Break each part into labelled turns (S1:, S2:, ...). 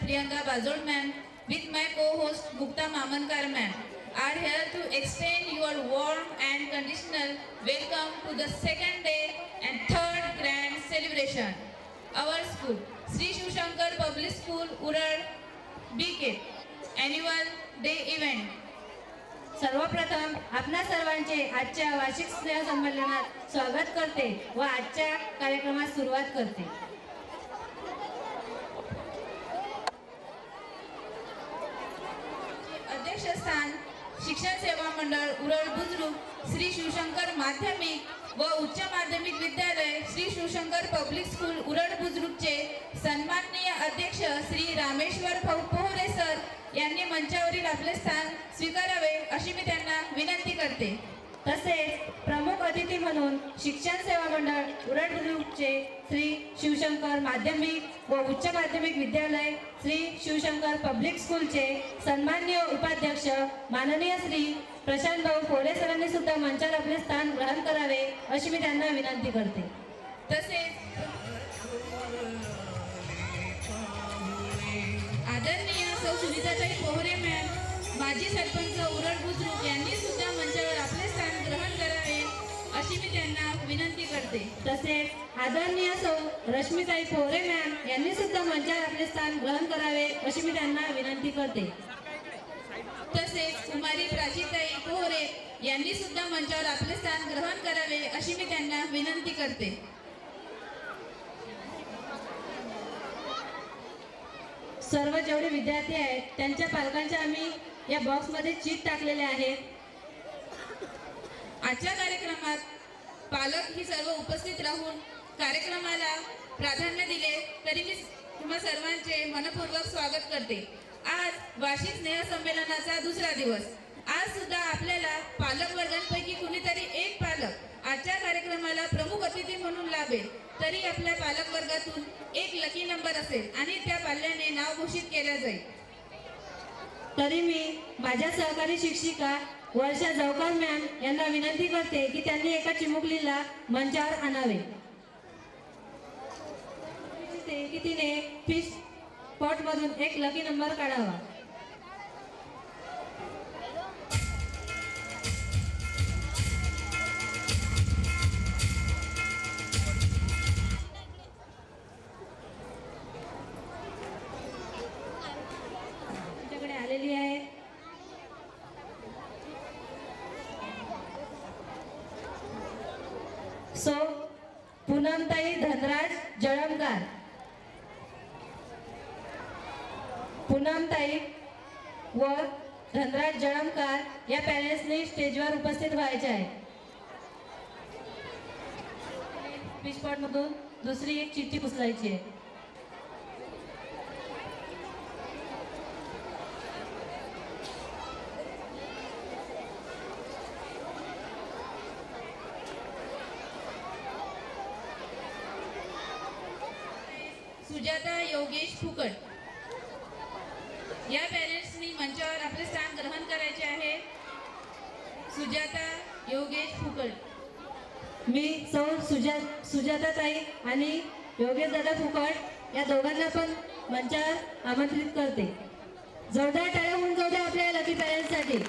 S1: Priyanka Bazod ma'am with my co-host Mukta Mamankar ma'am are here to extend your warm and conditional welcome to the second day and third grand celebration. Our school, Sri Shiv Shankar Public School, Urad, BK, annual day event.
S2: सर्वप्रथम आपणा सर्वांचे आजच्या वार्षिक स्नेह संमेलनात स्वागत करते व आजच्या कार्यक्रमास सुरुवात करते.
S1: अध्यक्षस्थान शिक्षण सेवा मंडळ उरळ बुद्रुक श्री शिवशंकर माध्यमिक व उच्च माध्यमिक विद्यालय श्री शिवशंकर पब्लिक स्कूल उरळ बुद्रुकचे सन्माननीय अध्यक्ष श्री रामेश्वर भाऊ पोहरे सर यांनी मंचावरील आपले स्थान स्वीकारावे अशी मी त्यांना विनंती करते.
S2: तसेच प्रमुख अतिथी म्हणून शिक्षण सेवा मंडळ उरळ बुद्रुकचे श्री शिवशंकर माध्यमिक व उच्च माध्यमिक विद्यालय श्री शिवशंकर पब्लिक स्कूलचे सन्माननीय उपाध्यक्ष माननीय श्री प्रशांत भाऊ पोहरे सरांनी सुद्धा मंचावर आपले स्थान ग्रहण करावे अशी मी त्यांना विनंती करते.
S1: तसेच आदरणीय सौ सुनीताताई पोहरे मॅम माजी सरपंच उरळ बुद्रुक यांनी सुद्धा मंचावर आपले स्थान ग्रहण करावे अशी मी त्यांना विनंती करते.
S2: तसेच आदरणीय सौ रश्मीताई पोहरे मॅम यांनी सुद्धा मंचावर आपले स्थान ग्रहण करावे अशी मी त्यांना विनंती करते.
S1: तसेच कुमारी प्राचीताई पोहरे यांनी सुद्धा मंचावर आपले स्थान ग्रहण करावे अशी मी त्यांना विनंती करते.
S2: सर्व जेवढे विद्यार्थी आहेत त्यांच्या पालकांचे आम्ही या बॉक्समध्ये चीट टाकलेले आहेत.
S1: आजच्या कार्यक्रमात पालक ही सर्व उपस्थित राहून कार्यक्रमाला प्राधान्य दिले तरी मी तुम्हा सर्वांचे मनपूर्वक स्वागत करते. आज वार्षिक स्नेह संमेलनाचा दुसरा दिवस. आज सुद्धा आपल्याला पालक वर्गांपैकी कुणीतरी एक पालक आजच्या कार्यक्रमाला प्रमुख अतिथी म्हणून लाभेल तरी आपल्या पालक वर्गातून एक लकी नंबर असेल आणि त्या पाल्याने नाव घोषित केले जाईल.
S2: तरी मी माझ्या सहकारी शिक्षिका वर्षा जवकर मॅम यांना विनंती करते की त्यांनी एका चिमुकलीला मंचावर आणावे. की तिने फिश पॉट मधून एक लकी नंबर काढावा. तुमच्याकडे आलेली आहे. सो पूनमताई धनराज जळमकार. पूनमताई व धनराज जळमकार या पॅरेंट्सनी स्टेजवर उपस्थित व्हायचे आहे. फिशपॉट मधून दुसरी एक चिठ्ठी उचलायची आहे.
S1: सुजाता योगेश फुकट या पॅरेंट्सनी मंचावर आपले स्थान ग्रहण करायचे आहे. सुजाता योगेश फुकट.
S2: मी सौ सुजाताताई आणि योगेश दादा फुकट या दोघांना पण मंचावर आमंत्रित करते. जोरदार टाळ्या होऊन जाऊ द्या आपल्या लकी पॅरेंट्ससाठी.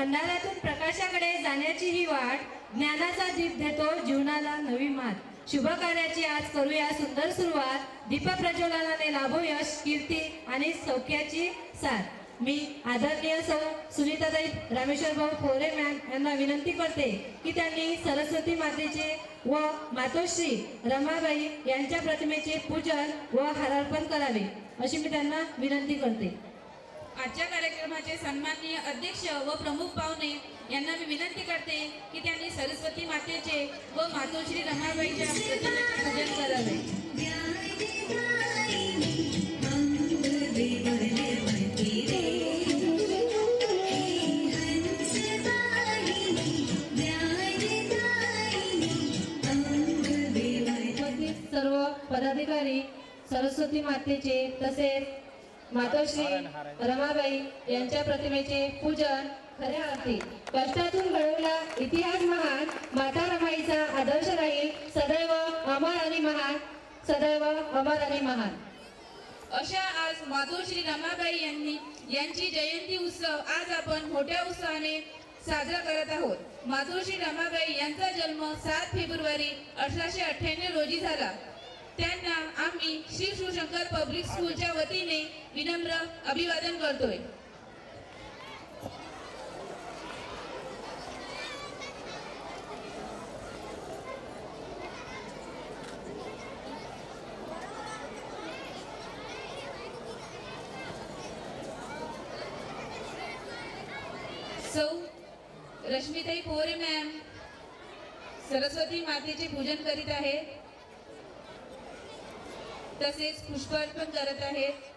S2: अंधारातून प्रकाशाकडे जाण्याची ही वाट ज्ञानाचा दीप देतो जीवनाला नवी मात. शुभ कार्याची आज करूया सुंदर सुरुवात. दीप प्रज्वलनाने लाभो यश कीर्ती आणि सौख्याची साथ. मी आदरणीय सौ सुनीताताई रामेश्वर भाऊ पोहरे मॅम यांना विनंती करते की त्यांनी सरस्वती मातेचे व मातोश्री रमाबाई यांच्या प्रतिमेचे पूजन व हारार्पण करावे अशी मी त्यांना विनंती करते.
S1: आजच्या कार्यक्रमाचे सन्माननीय अध्यक्ष व प्रमुख पाहुणे यांना मी विनंती करते की त्यांनी सरस्वती मातेचे व मातोश्री रमाबाईच्या प्रतिमेचे पूजन करावे.
S2: उपस्थित सर्व पदाधिकारी सरस्वती मातेचे तसेच मातोश्री रमाबाई यांच्या प्रतिमेचे पूजन खऱ्या अर्थी कष्टातून घडवला इतिहास महान माता रमाईचा आदर्श राहील सदैव अमर आणि महान सदैव अमर आणि महान.
S1: अशा आज मातोश्री रमाबाई यांची जयंती उत्सव आज आपण मोठ्या उत्साहाने साजरा करत आहोत. मातोश्री रमाबाई यांचा जन्म 7 फेब्रुवारी 1898 रोजी झाला. त्यांना आम्ही श्री शिवशंकर पब्लिक स्कूलच्या वतीने विनम्र अभिवादन करतोय. सौ रश्मीताई पोरे मॅम सरस्वती मातेचे पूजन करीत आहेत तसेच पुष्पार्पण करत आहेत.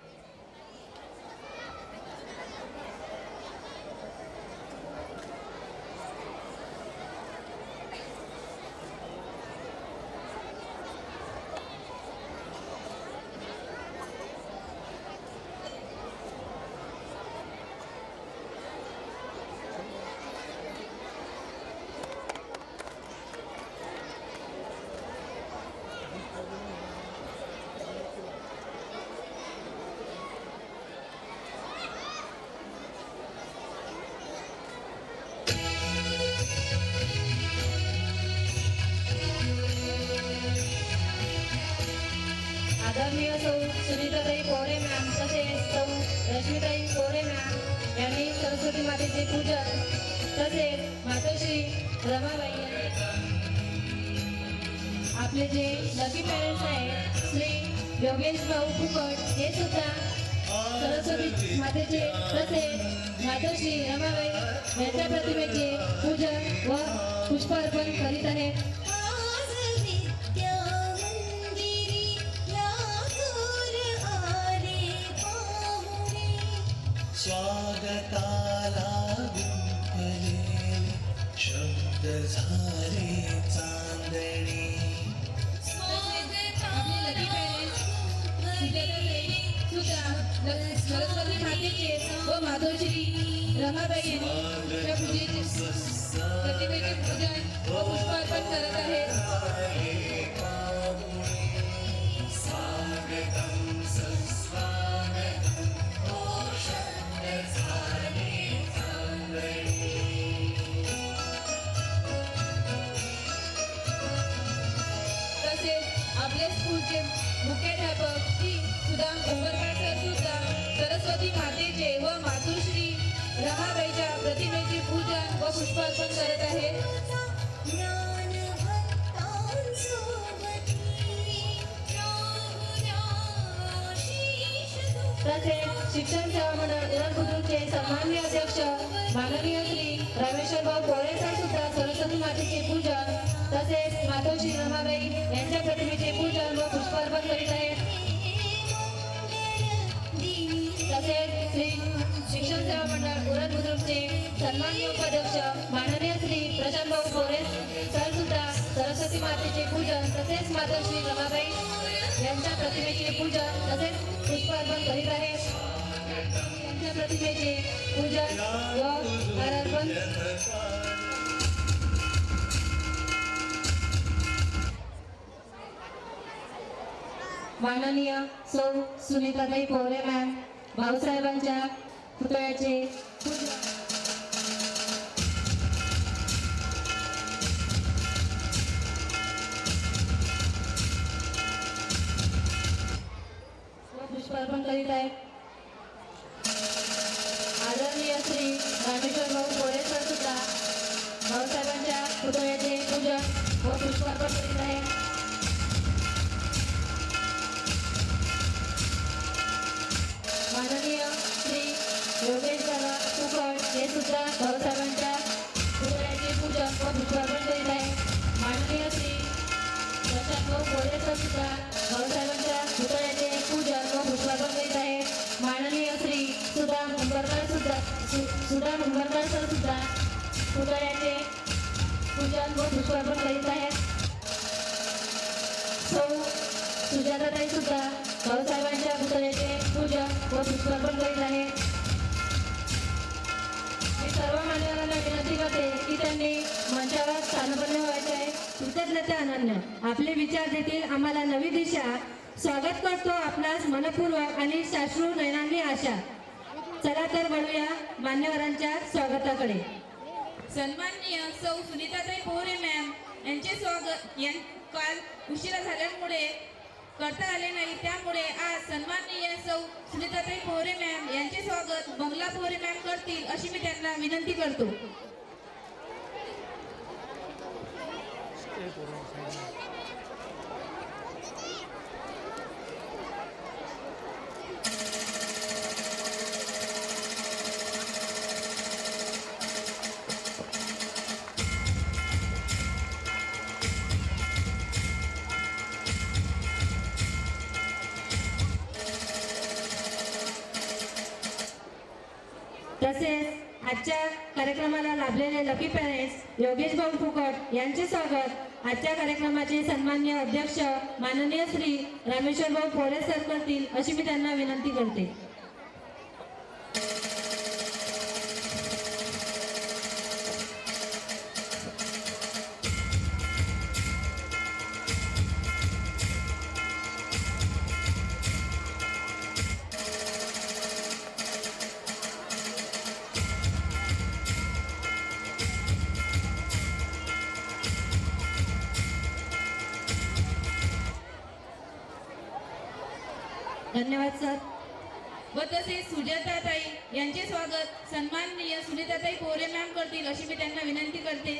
S2: आदरणीय सौ सुनीताताई पोरे मॅम तसेच सौ रश्मीताई पोरे मॅम यांनी सरस्वती मातेचे पूजन तसेच मातोश्री रमाबाई यांनी आपले जे लकी पॅरेंट्स आहेत श्री योगेश भाऊ फुकट हे सुद्धा सरस्वती मातेचे तसेच मातोश्री रमाबाई यांच्या प्रतिमेचे पूजन व पुष्पार्पण करीत आहेत.
S3: स्वागताला गुंफलेले शब्द झाले चांदणी.
S1: सरस्वती मातेचे व मातोश्री रमाबाई यांच्या पूजेचे प्रतिमेचे पूजन व पुष्पार्पण करत आहेत. तसेच आपल्या स्कूलचे मुख्याध्यापक श्री सुदाम उंबरकर सर सुद्धा सरस्वती मातेचे व मातोश्री रमाबाईच्या प्रतिमेचे पूजन व पुष्पार्पण करत आहेत.
S2: तसेच शिक्षण सेवा मंडळ उरण बुद्रुकचे सन्माननीय अध्यक्ष माननीय श्री रामेश्वरभाऊ पोळे सर सुद्धा सरस्वती मातेचे पूजन तसेच मातोश्री रमाबाई यांच्या प्रतिमेचे पूजन व पुष्पार्पण करीत आहेत. तसेच श्री शिक्षण सेवा मंडळ उरण बुद्रुकचे सन्माननीय उपाध्यक्ष माननीय श्री प्रशांतभाऊ पोळे सर सुद्धा सरस्वती मातेचे पूजन तसेच मातोश्री रमाबाई यांच्या प्रतिमेचे पूजन तसेच पुष्पार्पण करीत आहेत. यांच्या प्रतिमेचे पूजन व हारार्पण माननीय सौ सुनीताताई पोरे मॅम भाऊसाहेबांच्या पुतळ्याचे पूजन पुष्पार्पण करीत आहेत. आदरणीय श्री रामेश्वर भाऊ पोळे सर सुद्धा भाऊसाहेबांच्या पुतळ्याचे पूजन व पुष्पार्पण करीत आहेत. माननीय श्री योगेश दादा फुकट हे सुद्धा भाऊसाहेबांच्या पूजन व पुष्पार्पण करीत आहे. माननीय श्री प्रशांत बोरे सर सुद्धा भाऊसाहेबांच्या पुतळ्याचे पूजन व पुष्पार्पण करीत आहे. माननीय श्री सुधा मुंबरकर सर सुद्धा पुतळ्याचे पूजन व पुष्पार्पण करीत आहेत. सौ सुजाताताई सुद्धा भाऊसाहेबांच्या पुतळ्याचे पूजन व पुष्पार्पण करीत आहे. मी सर्व मान्यवरांना विनंती करते की त्यांनी मंचावर स्थानपन्न व्हायचे आहे. कृतज्ञता अनन्य आपले विचार देतील आम्हाला नवी दिशा. स्वागत करतो आपणास मनपूर्वक आणि साश्रू नयनांगी आशा. चला तर वळूया मान्यवरांच्या स्वागताकडे.
S1: सन्माननीय सौ सुनीताताई पोहरे मॅम यांचे स्वागत काल उशिरा झाल्यामुळे करता आले नाही, त्यामुळे आज सन्माननीय सौ सुनीताताई पोहरे मॅम यांचे स्वागत बंगला पोहरे मॅम करतील अशी मी त्यांना विनंती करतो.
S2: तसेच आजच्या कार्यक्रमाला लाभलेले लकी पॅरेंट्स योगेश भाऊ फुकट यांचे स्वागत आजच्या कार्यक्रमाचे सन्माननीय अध्यक्ष माननीय श्री रामेश्वर भाऊ पोरे सर करतील अशी मी त्यांना विनंती करते. धन्यवाद सर.
S1: व तसेच सुजाताताई यांचे स्वागत सन्माननीय सुनीताताई पोहरे मॅम करतील अशी मी त्यांना विनंती करते.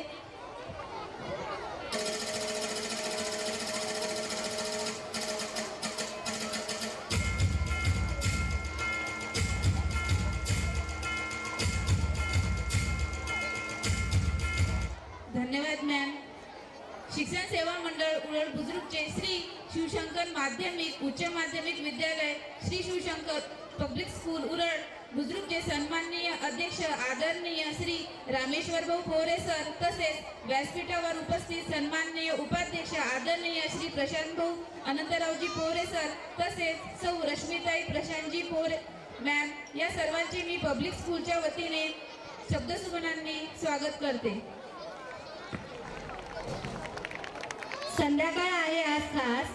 S1: धन्यवाद मॅम. शिक्षण सेवा मंडळ उरण बुजुर्गचे श्री शिवशंकर माध्यमिक उच्च माध्यमिक विद्यालय श्री शिवशंकर पब्लिक स्कूल उरण बुजुर्गचे सन्माननीय अध्यक्ष आदरणीय श्री रामेश्वर भाऊ पोहरे सर तसेच व्यासपीठावर उपस्थित सन्माननीय उपाध्यक्ष आदरणीय श्री प्रशांत भाऊ अनंतरावजी पोहरे सर तसेच सौ रश्मिताई प्रशांतजी पोहरे मॅम या सर्वांचे मी पब्लिक स्कूलच्या वतीने शब्दसुमनांनी स्वागत करते.
S2: संध्याकाळ आहे आज खास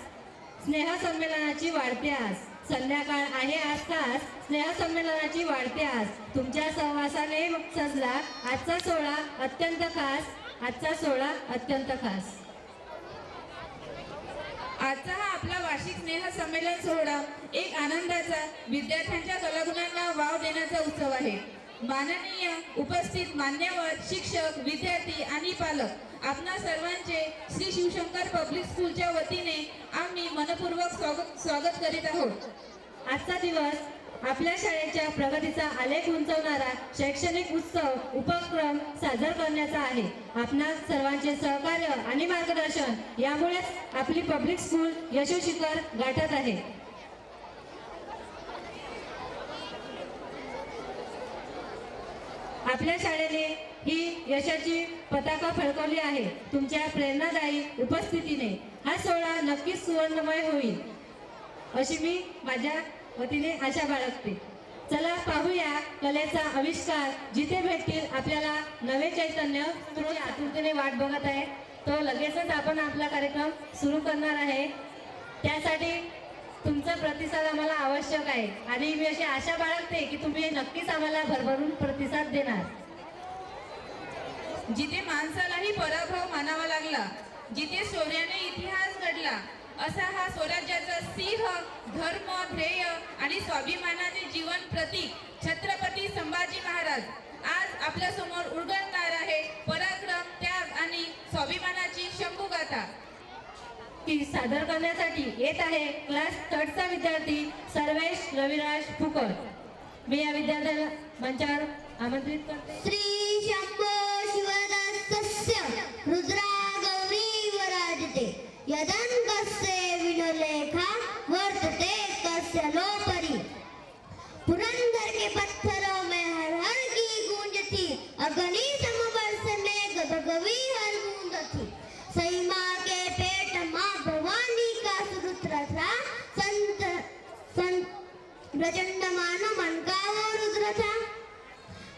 S2: स्नेहसंमेलनाची वाढते आस. संध्याकाळ आहे आज खास स्नेहसंमेलनाची वाढते आस. तुमच्या सहवासाने सजला आजचा सोहळा अत्यंत खास. आजचा सोहळा अत्यंत खास.
S1: आजचा हा आपला वार्षिक स्नेह संमेलन सोहळा एक आनंदाचा विद्यार्थ्यांच्या कलागुणांना वाव देण्याचा उत्सव आहे. माननीय उपस्थित मान्यवर शिक्षक विद्यार्थी आणि पालक आपणा सर्वांचे श्री शिवशंकर पब्लिक स्कूलच्या वतीने आम्ही मनपूर्वक स्वागत करीत आहोत.
S2: आजचा दिवस आपल्या शाळेच्या प्रगतीचा आलेख उंचवणारा शैक्षणिक उत्सव उपक्रम सादर करण्याचा आहे. आपणा सर्वांचे सहकार्य आणि मार्गदर्शन यामुळेच आपली पब्लिक स्कूल यशोशिखर गाठत आहे. आपल्या शाळेने ही यशाची पताका फडकवली आहे. तुमच्या प्रेरणादायी उपस्थितीने हा सोहळा नक्कीच सुवर्णमय होईल अशी मी माझ्या वतीने आशा बाळगते. चला पाहूया कलेचा आविष्कार. जिथे भेटतील आपल्याला नवे चैतन्य. तुम्ही आतुरतेने वाट बघत आहे तो लगेचच आपण आपला कार्यक्रम सुरू करणार आहे. त्यासाठी तुमचा प्रतिसाद आम्हाला आवश्यक आहे आणि मी अशी आशा बाळगते की तुम्ही नक्कीच आम्हाला भरभरून प्रतिसाद देणार.
S1: जिथे माणसालाही पराभव मानावा लागला, जिथे शौर्याने इतिहास घडला, असा हा स्वराज्याचा सिंह धर्म ध्येय आणि स्वाभिमानाचे जीवन प्रतीक छत्रपती संभाजी महाराज आज आपल्या समोर उलगडणार आहे. पराक्रम त्याग आणि स्वाभिमानाची शंभूगाथा
S2: ती सादर करण्यासाठी येत आहे क्लास 3चा विद्यार्थी सर्वेश रविराज फुकट. मी या विद्यार्थ्याला मंचावर आमंत्रित करते.
S4: श्री शंभो शिवदास यदङ्गस्य विनुलेखा वर्तते कस्य लोपरी। पुरंदर के पत्थरों में हर हर की गूंज थी, अग्नि समवर्ष में गदगवी हर बूंद थी। सई माँ के पेट माँ भवानी का सुरुद्र था, संत प्रचंड मानो मन का वो रुद्र था।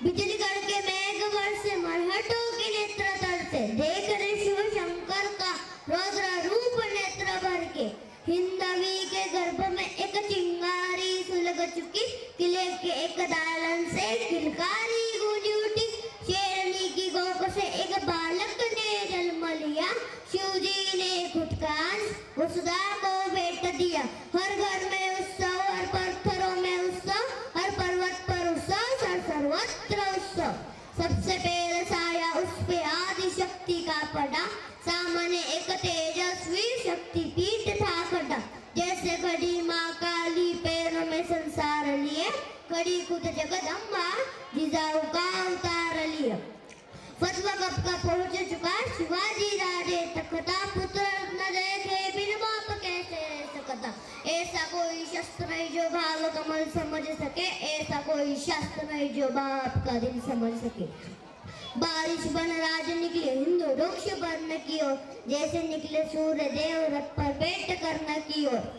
S4: बिजली कड़के मेघ वर्ष मरहटों के नेत्र तरसे, देख रहे शिव शंकर का रौद्र रूप नेत्र भर के। हिंदवी के गर्भ में एक चिंगारी सुलग चुकी, किले के एक दालन से किलकारी गूंज उठी। शेरनी की गोद से एक बालक ने जन्म लिया, शिवजी ने खुद का अंश वसुधा को भेंट दिया। हर घर में उत्सव, हर पत्थरों में उत्सव, हर पर्वत पर उत्सव, सर्वत्र उत्सव। सबसे पहले साया उस पे आदि शक्ति का पड़ा, सामने एक तेजस्वी शक्ति पीठ था खड़ा। जैसे खड़ी माँ काली पैरों में संसार लिए, खड़ी खुद जगदम्बा जिजाऊ का अवतार लिया। फतवा कब का पहुंच चुका शिवाजी राजे तखता, पुत्र न देखे बिन बाप कैसे रह सकता। ऐसा कोई शस्त्र नहीं जो भाव कमल समझ सके, ऐसा कोई शास्त्र नहीं जो बाप का दिल समझ सके। बारिश बन राज निकले हिंदू वृक्ष बन की ओर, जैसे निकले सूर्य देव रथ पर बैठ करना की ओर।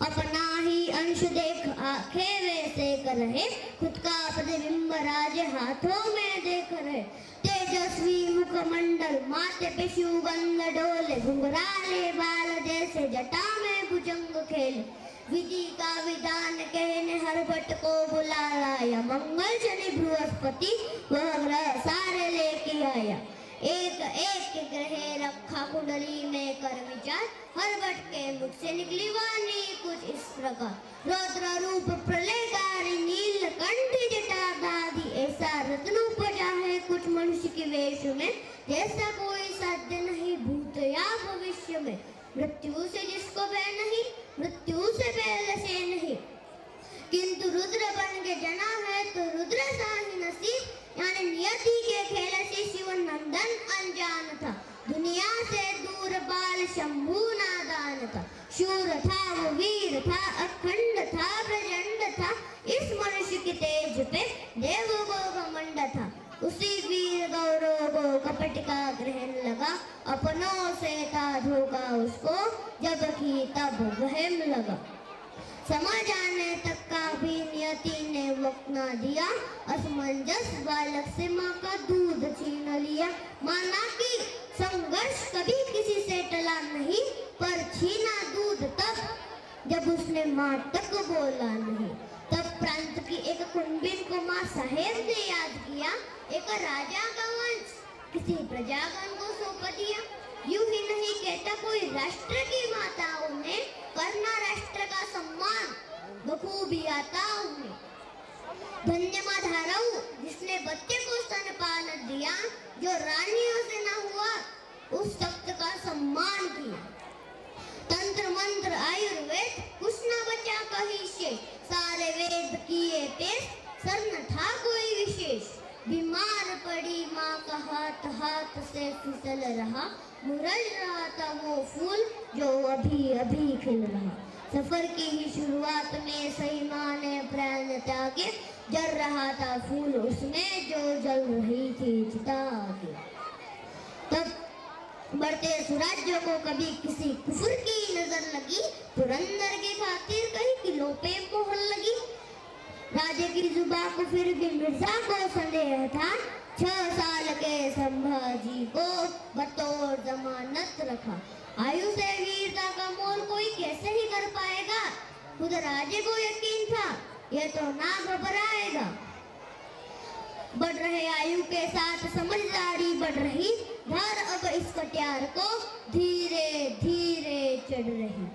S4: अपना ही अंश देख आंखें वैसे कर रहे, खुद का प्रतिबिंब राज हाथों में देख रहे। तेजस्वी मुखमंडल माथे पे शिवगंध डोले, घुंघराले बाल जैसे जटा में भुजंग खेले। विधि का विधान कहने हर भट्ट को बुला लाया, मंगल शनि बृहस्पति वह ग्रह सारे लेके आया। एक एक ग्रह रखा कुंडली में कर विचार, हर भट्ट के मुख से निकली वाणी कुछ इस प्रकार। रौद्र रूप प्रलयकारी नीलकंठ जटाधारी, ऐसा रत्नोपजा है कुछ मनुष्य के वेश में, जैसा कोई साध्य नहीं भूत या भविष्य में। मृत्यु से जिसको भय नहीं, मृत्यु से पहले से नहीं, किंतु रुद्र बन के जना है तो रुद्र सा ही नसीब। यानी नियति के खेल से शिव नंदन अनजान था, दुनिया से दूर बाल शंभु नादान था। शूर था वो वीर था, अखंड था प्रचंड था, इस मनुष्य के तेज पे देवों को घमंड था। उसी वीर गौरव को कपट का ग्रहण लगा, अपनों से था धोखा उसको जबकि तब वहम लगा। समझ आने तक का भी नियति ने वक्त न दिया, असमंजस बालक से माँ का दूध छीन लिया। माना कि संघर्ष कभी किसी से टला नहीं, पर छीना दूध तब जब उसने माँ तक बोला नहीं। तब प्रांत की एक कुंबिन को माँ साहेब ने याद किया, एक राजा का वंश किसी प्रजागण को सौंप दिया। यूं ही नहीं कहता कोई राष्ट्र की माताओं ने, करना राष्ट्र का सम्मान बखूबी आता उन्हें। धन्य माँ धाराऊ जिसने बच्चे को स्तनपान दिया, जो रानियों से ना हुआ उस तख्त का सम्मान किया। तंत्र मंत्र आयुर्वेद कुछ न बचा कहीं से, सारे वेद किए पेश सर न था कोई विशेष। बीमार पड़ी माँ का हाथ हाथ से फिसल रहा, मुरझ रहा था वो फूल जो अभी अभी खिल रहा। सफर की ही शुरुआत में सही माँ ने प्राण त्यागे, जल रहा था फूल उसमें जो जल रही थी चिता आगे। तब बढ़ते सुराज्यों को कभी किसी कुफर की नजर लगी, पुरंदर की खातिर कहीं किलों पे मोहर लगी। राजे की जुबान को फिर भी मिर्जा को संदेह था, 6 साल के संभाजी को बतौर जमानत रखा। आयु से वीरता का मोल कोई कैसे ही कर पाएगा, खुद राजे को यकीन था ये तो ना घबराएगा। बढ़ रहे आयु के साथ समझदारी बढ़ रही, धर अब इस कटियार को धीरे धीरे चढ़ रही।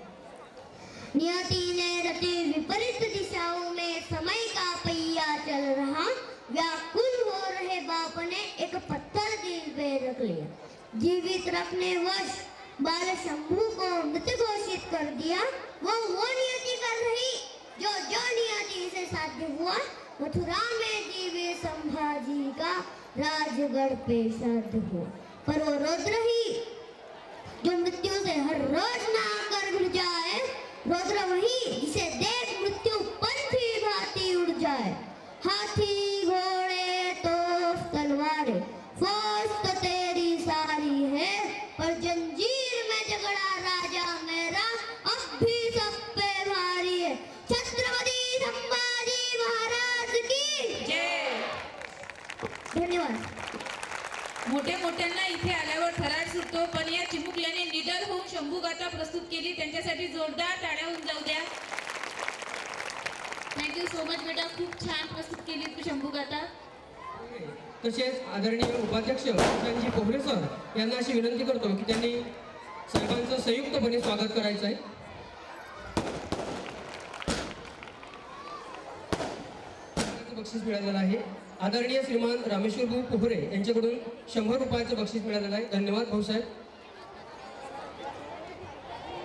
S4: नियति ने रचे विपरीत दिशाओं में समय का पहिया चल रहा, व्याकुल हो रहे बाप ने एक पत्थर दिल पे रख लिया। जीवित रखने वश बाल शंभू को मृत घोषित कर दिया। वो नियति कर रही जो नियति से साध्य हुआ। मथुरा में दिव्य संभाजी का राजगढ़ पे श्राद्ध हुआ, पर वो रुद्र ही जो मृत्यु से हर रोज ना कर भिड़ जाए, रुद्र वही जिसे देख मृत्यु पंथी भांति उड़ जाए। हाथी घोड़े तोप तलवारें फौज तो तेरी सारी है, पर जंजीर में झगड़ा राजा मेरा अब भी सब पे भारी है। छत्रपति संभाजी महाराज की
S1: जय.
S4: धन्यवाद.
S1: मोठे मोठ्यांना इथे आल्यावर थरार सुटतो, पण या चिमुकल्याने निडर होऊन शंभू गाथा प्रस्तुत केली. त्यांच्यासाठी जोरदार टाळ्या होऊन जाऊ द्या. थँक्यू सो मच बेटा, खूप छान प्रस्तुत केली तू शंभू गाथा.
S5: तसेच आदरणीय उपाध्यक्ष किशनजी पोहरे सर यांना अशी विनंती करतो की त्यांनी सर्वांचं संयुक्तपणे स्वागत करायचं आहे. बक्षीस मिळालेलं आहे. आदरणीय श्रीमान रामेश्वर भाऊ पोहरे यांच्याकडून 100 रुपयाचं बक्षीस मिळालेलं आहे. धन्यवाद भाऊसाहेब.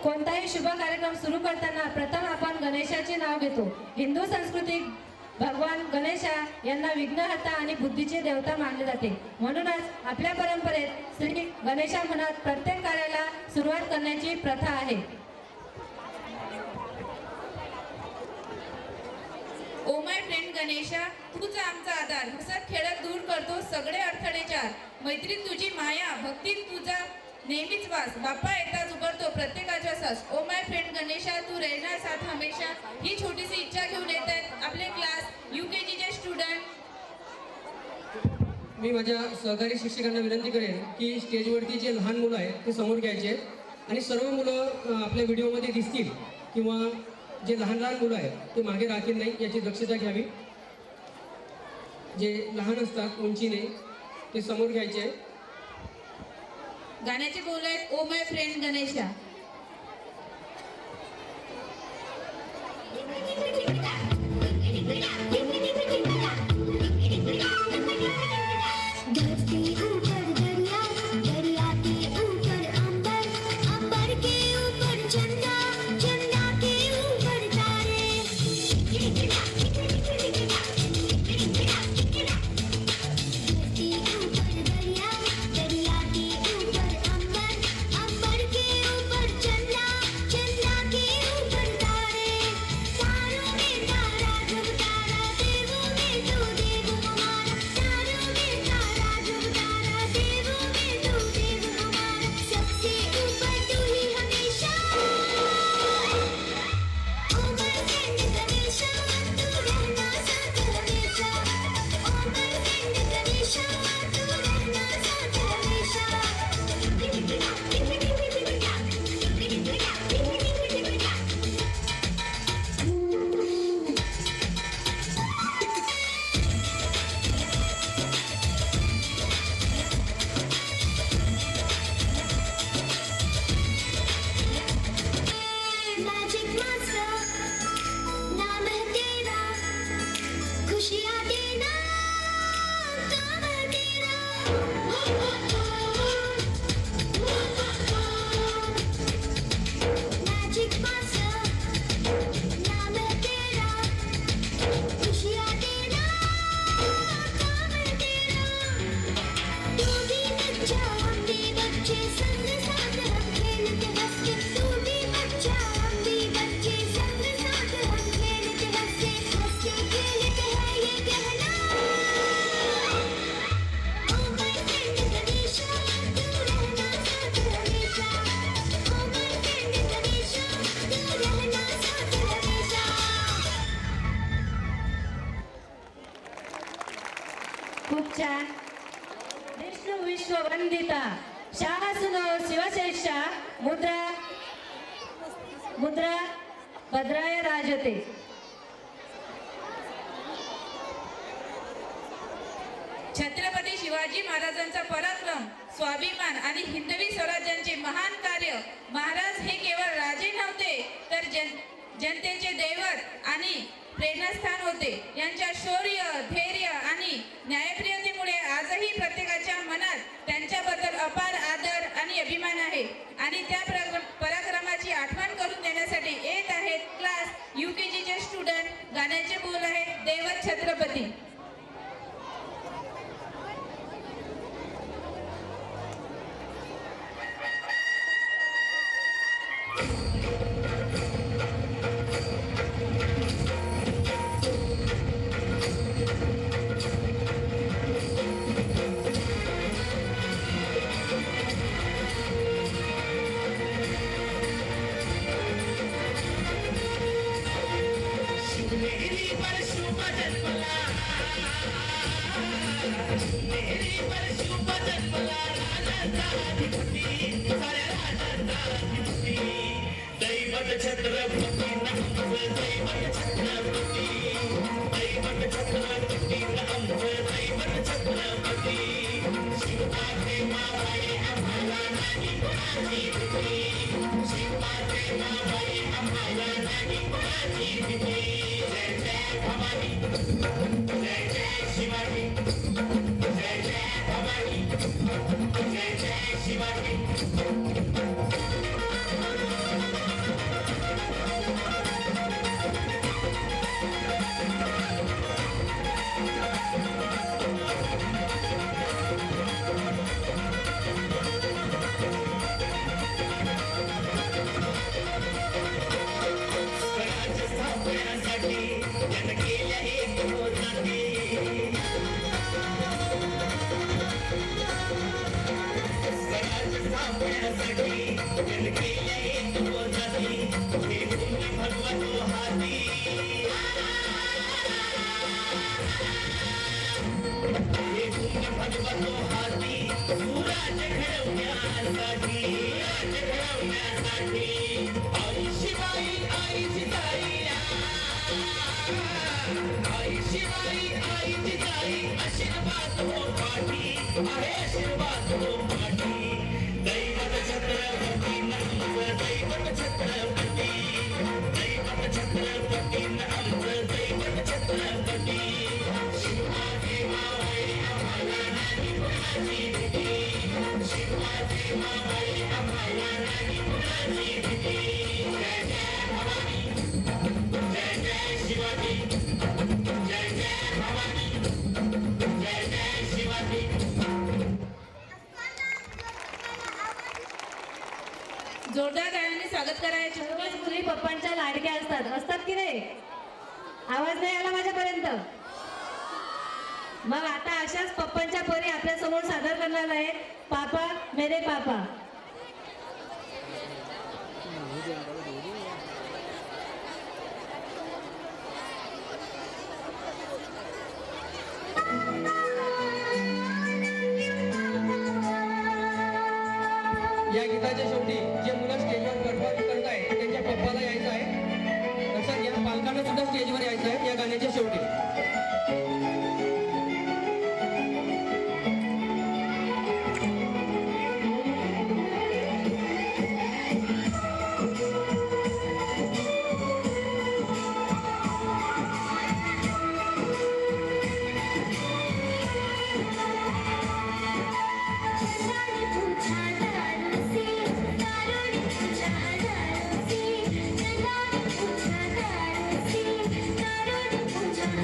S2: कोणताही शुभ कार्यक्रम सुरू करताना प्रथम आपण गणेशाचे नाव घेतो. हिंदू संस्कृतीत भगवान गणेशा यांना विघ्नहर्ता आणि बुद्धीचे देवता मानले जाते. म्हणूनच आपल्या परंपरेत श्री गणेशा म्हणत प्रत्येक कार्याला सुरुवात करण्याची प्रथा आहे.
S1: ओ माय फ्रेंड गणेशा, तूच आमचा आधार, हसत खेळत दूर करतो सगळे अडथळे चार. मैत्रीत तुझी माया, भक्तीत तुझा नेहमीच वास, बाप्पा येताच उघडतो प्रत्येकाच्या सास. ओ माय फ्रेंड गणेशा, तू रहना साथ हमेशा. ही छोटीशी इच्छा घेऊन येत आहेत आपले क्लास UKGचे स्टुडंट.
S5: मी माझ्या सहकारी शिक्षकांना विनंती करेन की स्टेजवरती जे लहान मुलं आहेत ते समोर घ्यायचे आहेत आणि सर्व मुलं आपल्या व्हिडिओमध्ये दिसतील किंवा जे लहान लहान मुलं आहेत ते मागे राहतील नाही याची दक्षता घ्यावी. जे लहान असतात उंचीने ते समोर घ्यायचे.
S1: गाण्याचे बोल आहेत ओ माय फ्रेंड गणेशा.
S4: धरती ऊपर दरिया, दरिया के ऊपर अंबर, अंबर के ऊपर चंदा, चंदा के ऊपर तारे. धरती ऊपर दरिया, दरिया के ऊपर अंबर, अंबर के ऊपर चंदा, चंदा के ऊपर तारे. तारों में तारा जब तारा, देवों में तो देव हमारा. तारों में तारा जब तारा, देवों में तो देव हमारा. सबसे ऊपर तू ही हमेशा. ओ माय फ्रेंड गणेशा, तू रहना साथ हमेशा. ओ माय फ्रेंड गणेशा, तू रहना साथ हमेशा. मैजिक मास्टर नाम है तेरा, खुशियाँ देना काम है तेरा. मैजिक मास्टर नाम है तेरा, खुशियाँ देना काम है तेरा. तू भी बच्चा हम भी बच्चे, संग साथ हम खेलते हंसते. तू भी बच्चा हम भी बच्चे, संग साथ हम खेलते हंसते. हंसते खेलते हैं ये कहना. ओ माय फ्रेंड गणेशा, तू रहना साथ हमेशा. ओ माय फ्रेंड गणेशा, तू रहना साथ हमेशा.
S2: खूप छान. विष्णू विश्व वंदिता शाह सुनो शिवश्रेष्ठा मुद्रा मुद्रा भद्राय राजते.
S1: छत्रपती शिवाजी महाराजांचा पराक्रम, स्वाभिमान आणि हिंदवी स्वराज्याचे महान कार्य. महाराज हे केवळ राजे नव्हते तर जनतेचे दैवत आणि प्रेरणास्थान होते. यांच्या शौर्य, धैर्य आणि न्यायप्रियतेमुळे आजही प्रत्येकाच्या मनात त्यांच्याबद्दल अपार आदर आणि अभिमान आहे. आणि त्या पराक्रमाची आठवण करून देण्यासाठी येत आहेत क्लास UKGचे स्टुडंट. गाण्याचे बोल आहेत दैवत छत्रपती.
S3: शिवनेरी पर शुभ जन्मला शिवनेरी पर शुभ जन्मला राजाचा अधिपती साऱ्या राजाचा अधिपती दैवत छत्रपती नामच दैवत छत्रपती दैवत छत्रपती नामच दैवत छत्रपती शिवबाचे मावळे आम्हाला नाही कोणाची भीती शिवबाचे मावळे आम्हाला नाही कोणाची भीती जय जय भवानी जय जय शिवाजी जय जय भवानी जय जय शिवाजी स्वराज्य स्थापण्यासाठी त्यानं केल्या एक जाती स्वराज्य स्थापण्यासाठी त्यानं केल्या एक जाती हे भूमी भगवतो हाती हे भूमी भगवतो हाती सुराज्य घडवण्यासाठी राज्य घडवण्यासाठी आई शिवाई आई जिजाई आई शिवाई आई जिजाई आशीर्वाद हो पाठी आहे आशीर्वाद हो पाठी दैवत छत्रपती नामच दैवत छत्रपती दैवत छत्रपती नामच दैवत छत्रपती शिवाजी मावळे आम्हाला नाही कोणाची भीती शिवाजी मावळे आम्हाला नाही कोणाची भीती जय जय भवानी जय जय शिवाजी जय जय भवानी जय जय शिवाजी
S1: जोरदार टाळ्यांनी स्वागत करायचे.
S2: सर्वच मुली पप्पांच्या लाडक्या असतात की नाही? आवाज नाही आला माझ्यापर्यंत? मग आता अशाच पप्पांच्या परी आपल्या समोर सादर करणार आहे पापा मेरे पापा.
S5: या गीताच्या शेवटी जे मुलं स्टेजवर परफॉर्म करत आहेत त्यांच्या पप्पाला यायचं आहे. तसंच या पालकांना सुद्धा स्टेजवर यायचं आहे या गाण्याच्या शेवटी.
S4: पूजा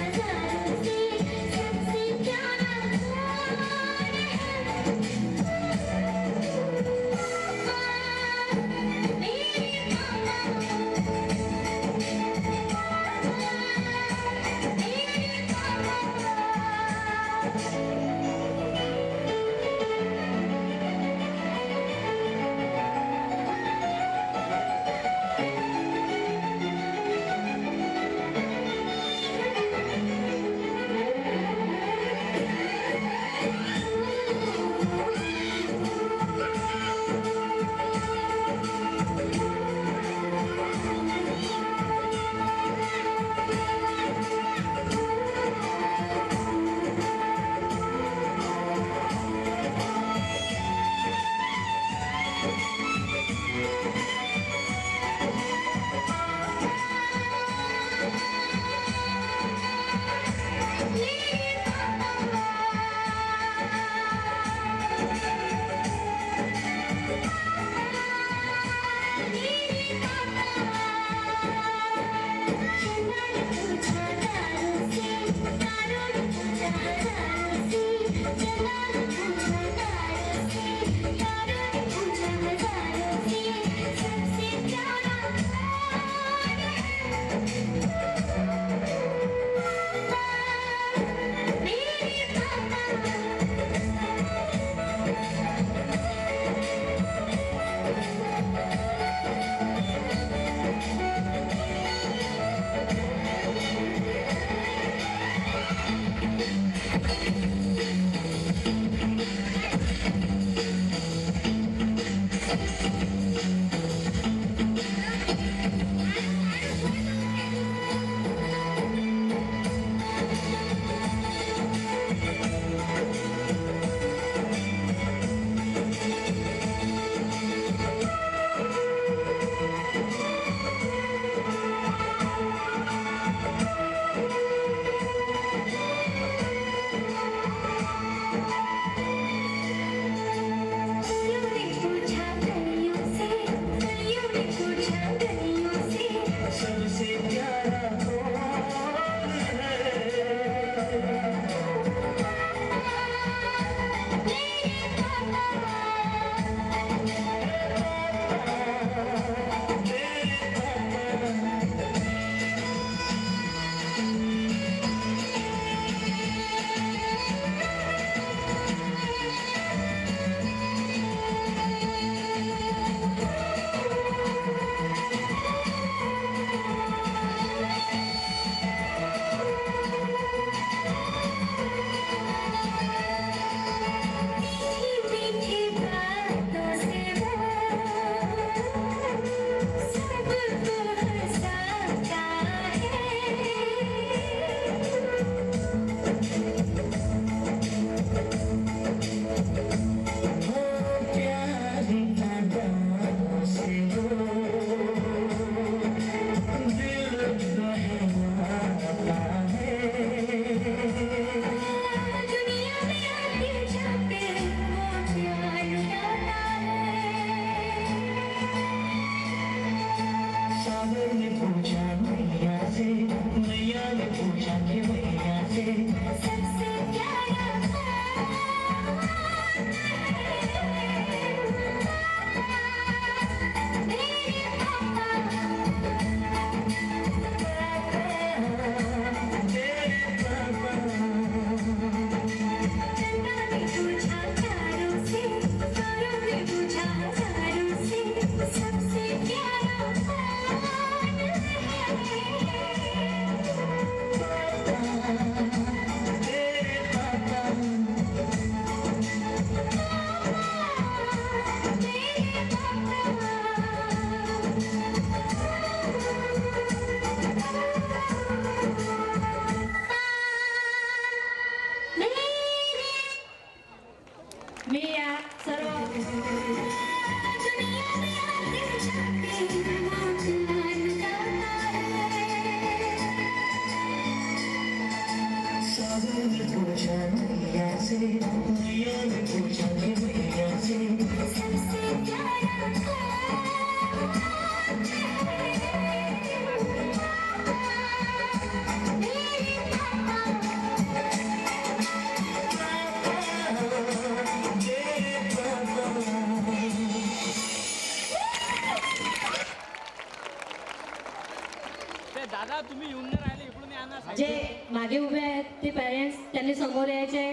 S6: तुम्ही येऊन नाही राहिले इकडून या ना
S2: जे मागे उभे आहेत ते पेरेंट्स त्यांनी समोर यायचे.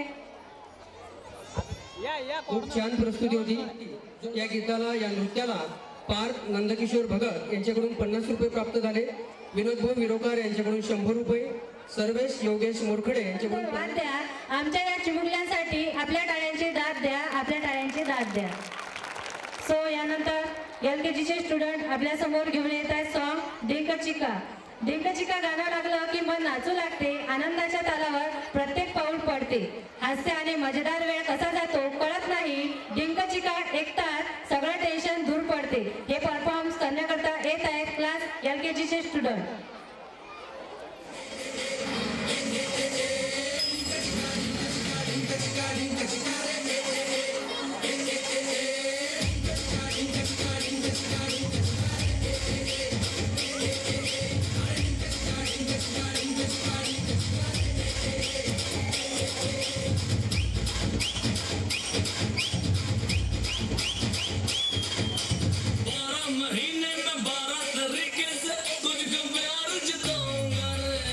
S6: या
S5: खूप छान प्रस्तुती होती. या गीताला या नृत्याला पार्थ नंदकिशोर भगत यांच्याकडून 50 रुपये प्राप्त झाले. विनोद भाऊ विरोकार यांच्याकडून 100 रुपये. सर्वेश योगेश मोरखडे यांच्याकडून
S2: दाद द्या. आमच्या या चिमुकल्यांसाठी आपल्या टाळ्यांची दाद द्या, आपल्या टाळ्यांची दाद द्या. सो यानंतर LKGचे स्टुडंट आपल्या समोर घेऊन येत आहेत सॉन्ग डिंक चिका. डिंक चिका गाणं लागलं की मन नाचू लागते. आनंदाच्या तालावर प्रत्येक पाऊल पडते. हास्य आणि मजेदार वेळ कसा जातो कळत नाही. डिंक चिका ऐकतात सगळं टेन्शन दूर पडते. हे परफॉर्मन्स करण्याकरता येत आहेत क्लास LKGचे स्टुडंट.
S3: महीने में 12 तरीके से तुझको प्यार जताऊंगा रे.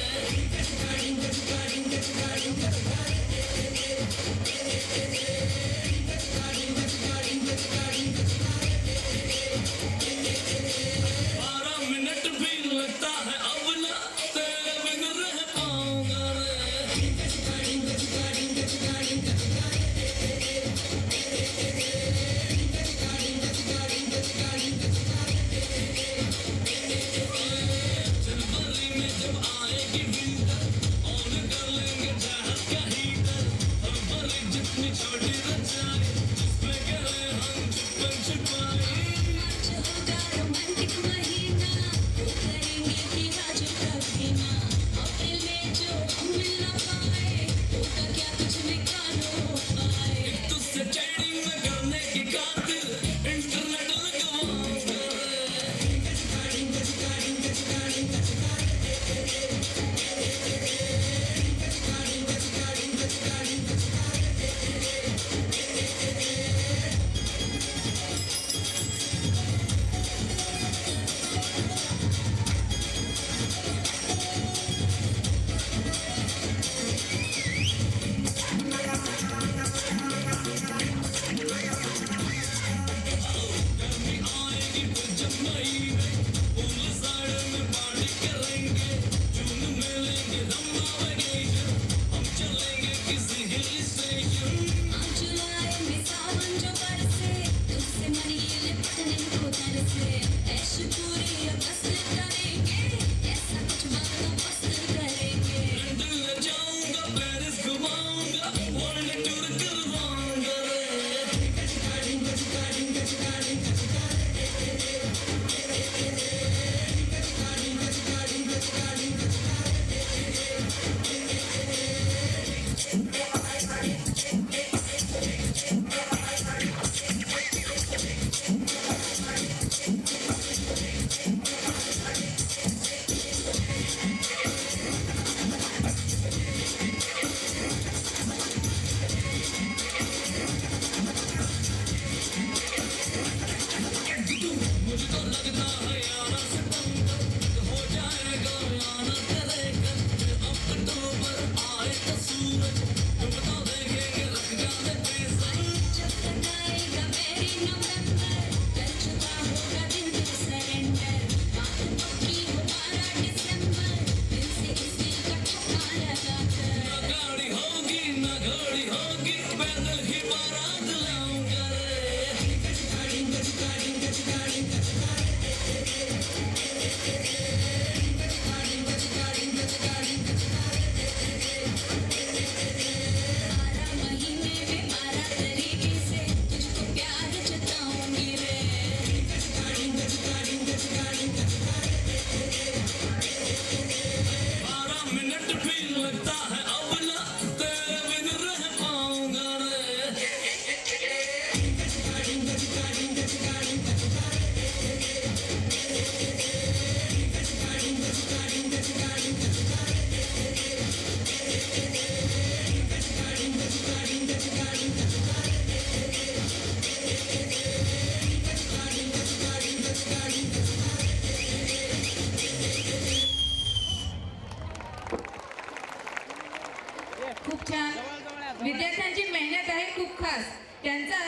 S1: त्यांचा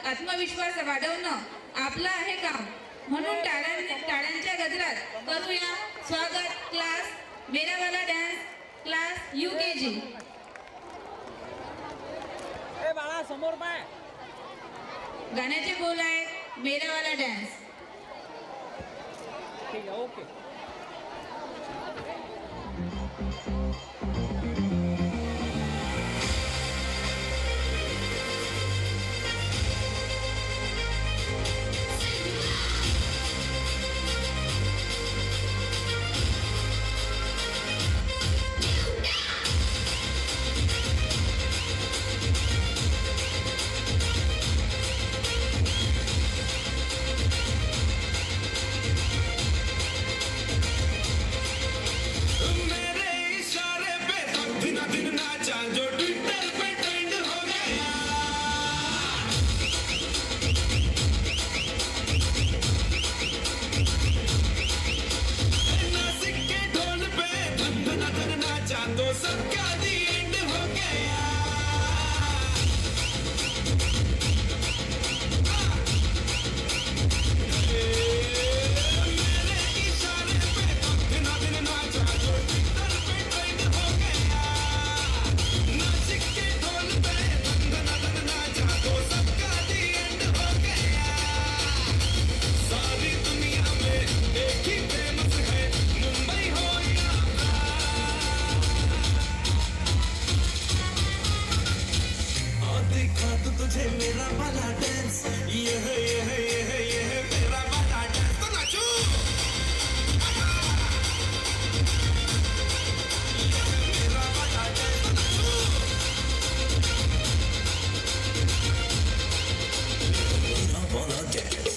S1: आत्मविश्वास वाढवणं आपलं आहे काम. म्हणून टाळ्यांच्या गजरात करूया स्वागत क्लास मेरावाला डान्स क्लास UKG.
S6: ए बाळा समोर पाय.
S1: गाण्याचे बोल आहेत मेरावाला डान्स.
S6: ठीक आहे ओके.
S3: मेरे इशारे पे दिन दिन नाचा जो ट्विटर पे ट्रेंड हो गया. नासिक के ढोल पे धन धन नाचा तो सबका दी एंड हो गया. मेरे इशारे पे दिन दिन नाचा जो ट्विटर पे ट्रेंड हो गया. नासिक के ढोल पे धन धन नाचा तो सबका दी एंड हो गया. सारी दुनिया में एक ही फेमस है मुंबई हो या और दिखा तो तुझे मेरा वाला डांस. ये है मेरा वाला डांस. तो नाचो. ये है मेरा वाला डांस. तो नाचो. मेरा वाला डांस.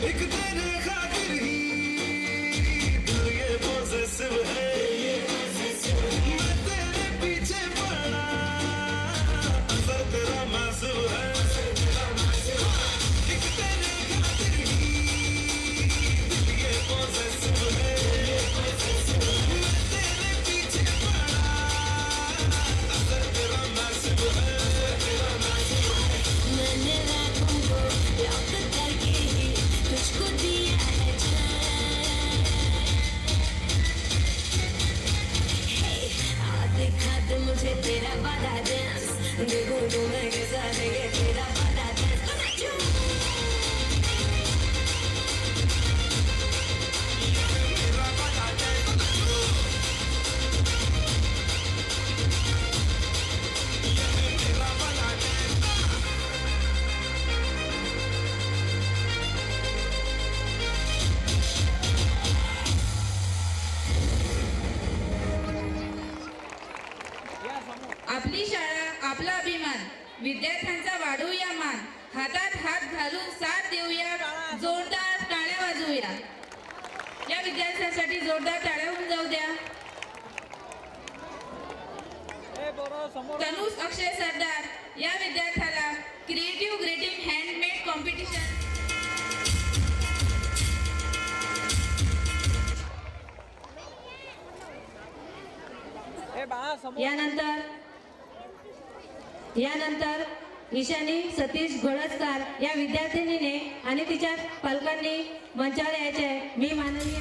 S3: एक तेरे खातिर ही दिल ये possessive है. मैं तेरे पीछे पड़ा असर तेरा massive है. एक तेरे खातिर ही दिल ये possessive है. मैं तेरे पीछे पड़ा असर तेरा massive है.
S7: मैंने रातों को याद करके ही तुझको दिया है दिखा दे मुझे तेरा वाला डांस. देखो तो मैं कैसा है ये तेरा वाला डांस. तो नाचो.
S3: मेरा वाला डांस. तो नाचो. ये है मेरा वाला डांस.
S6: या समोर.
S1: आपली शाळा आपला अभिमान विद्यार्थ्यांचा वाढवूया मान. हातात हात घालून साथ देऊया जोरदार टाळ्या वाजवूया. या विद्यार्थ्यांसाठी जोरदार टाळ्या होऊन जाऊ द्या.
S6: ए बरोबर समोर.
S1: तनुज अक्षय सरदार या विद्यार्थ्याला क्रिएटिव्ह ग्रीटिंग हँडमेड कॉम्पिटिशन
S6: ए बाळा समोर.
S2: यानंतर ईशानी सतीश गोळसकर या विद्यार्थिनीने आणि तिच्या पालकांनी मंचावर यायचे आहे. मी माननीय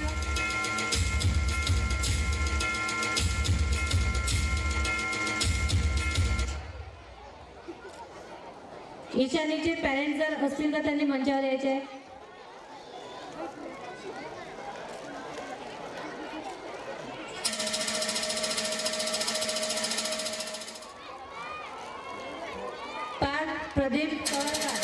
S2: ईशानीचे पॅरेंट्स जर असतील तर त्यांनी मंचावर यायचे आहे. प्रदीप तळकर,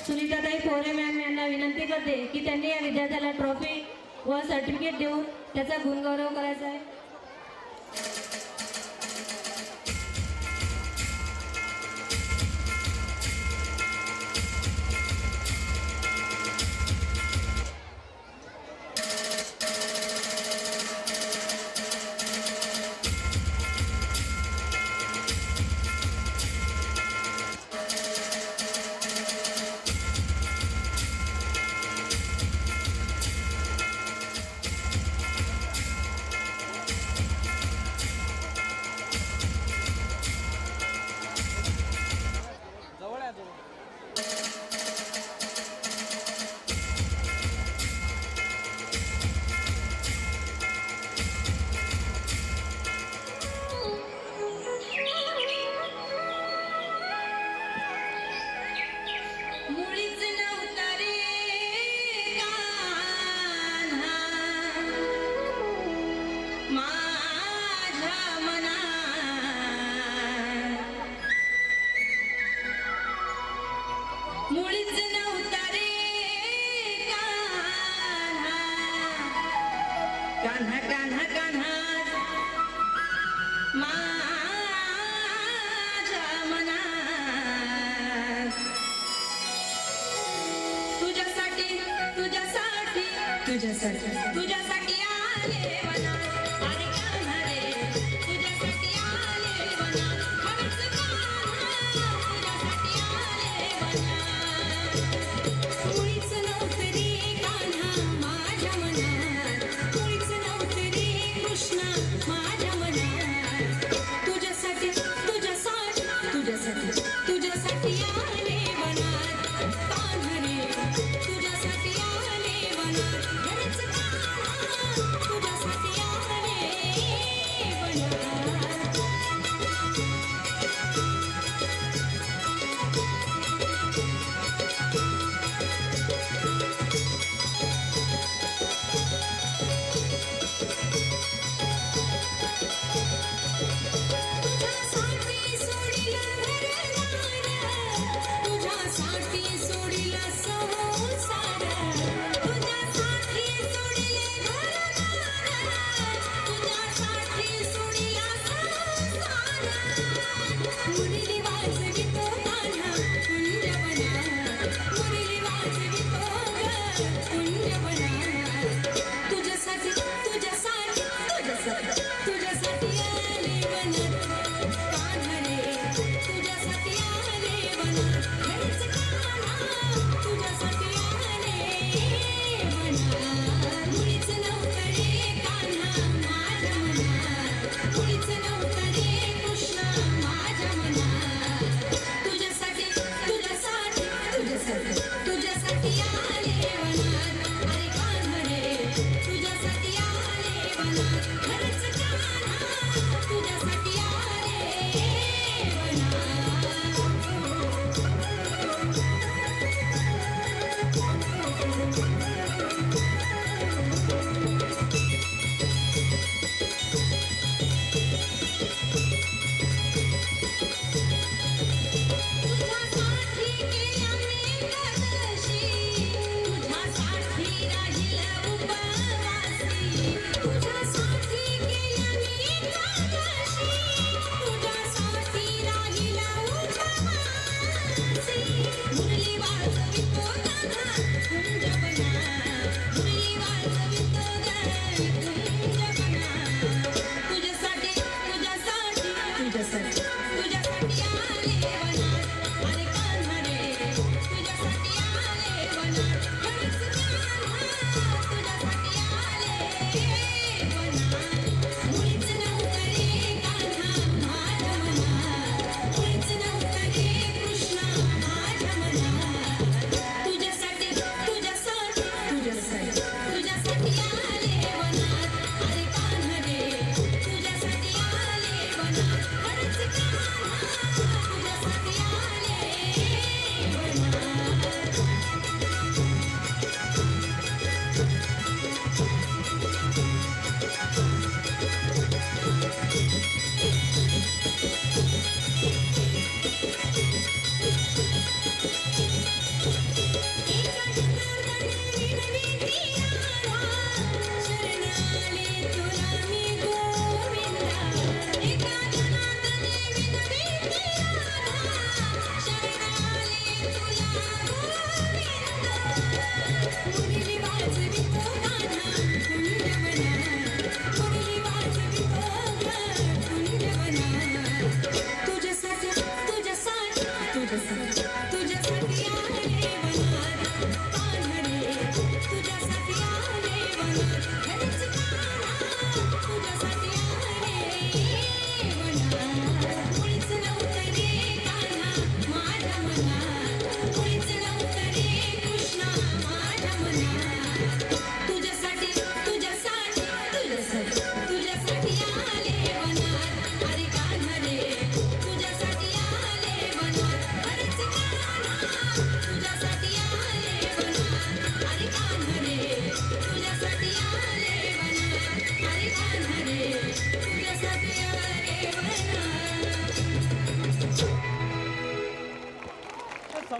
S2: सुनीताताई पोरे मॅम यांना विनंती करते की त्यांनी या विद्यार्थ्याला ट्रॉफी व सर्टिफिकेट देऊन त्याचा गुणगौरव करायचा आहे.
S7: माझ्या मनात मुळीच नव्हता रे कान्हा कान्हा कान्हा कान्हा माझ्या मनात तुझ्यासाठी तुझ्यासाठी तुझ्यासाठी तुझ्यासाठी आले वनात अरे कान्हा रे तुझ्यासाठी आले वनात खरंच कान्हा तुझ्यासाठी आले वनात मुळीच नव्हतं रे कान्हा माझ्या मनात मुळीच नव्हतं रे कृष्णा माझ्या मनात तुझ्यासाठी तुझ्यासाठी तुझ्यासाठी तुझ्यासाठी आले वनात कान्हा रे तुझ्यासाठी आले वनात खरंच कान्हा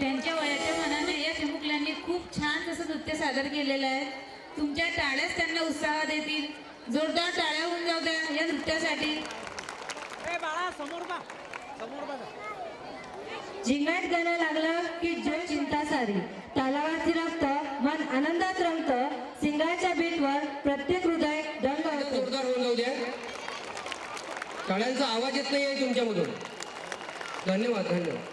S1: त्यांच्या वयाच्या मनाने या चिमुकल्यांनी खूप छान असं नृत्य सादर केलेलं आहे. तुमच्या टाळ्याच त्यांना उत्साह देतील. जोरदार टाळ्या होऊन जाऊ द्या या नृत्यासाठी.
S6: ए बाळा समोर बा जा.
S2: झिंगाट गाणं लागलं की जो चिंता सारी, तालावर थिरकतं मन आनंदात रंगतं, सिंगाच्या बीटवर प्रत्येक हृदय दंग होतं.
S5: जोरदार होऊन जाऊ द्या. टाळ्यांचा आवाज येत नाही आहे तुमच्यामधून. धन्यवाद धन्यवाद.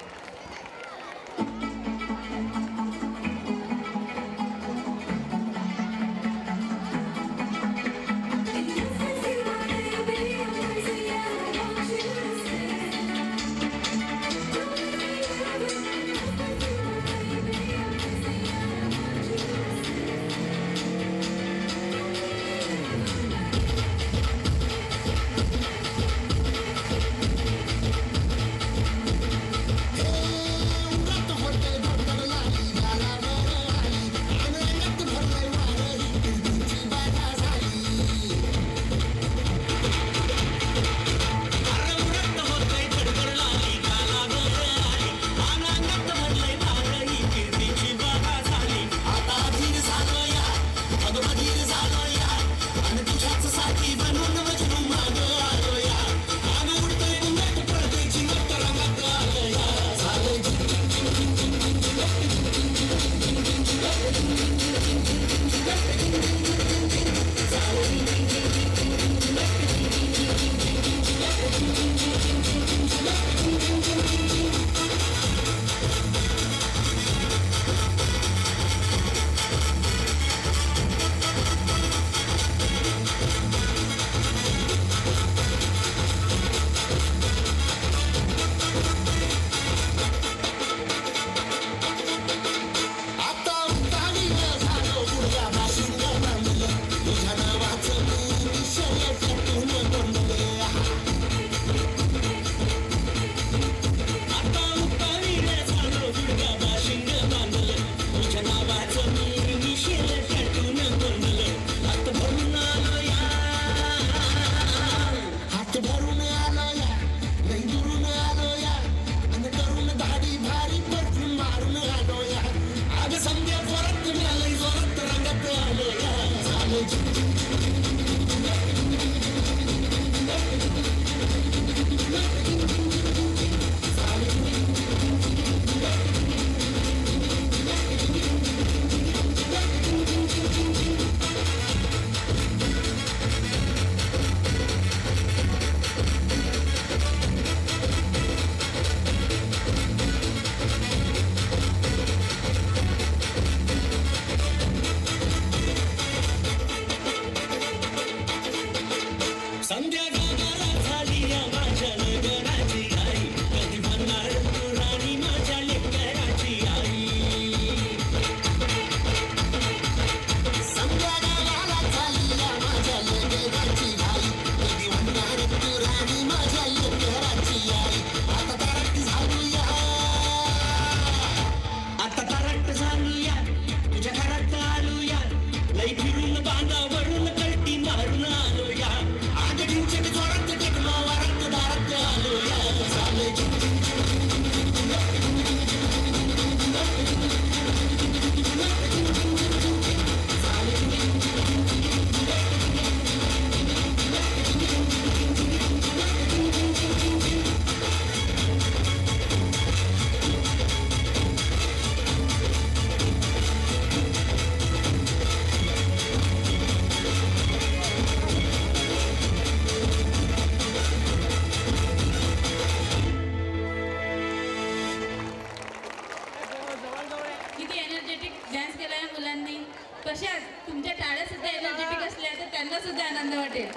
S1: तशाच तुमच्या टाळ्या सुद्धा एनर्जेटिक असल्या तर त्यांना सुद्धा आनंद वाटेल.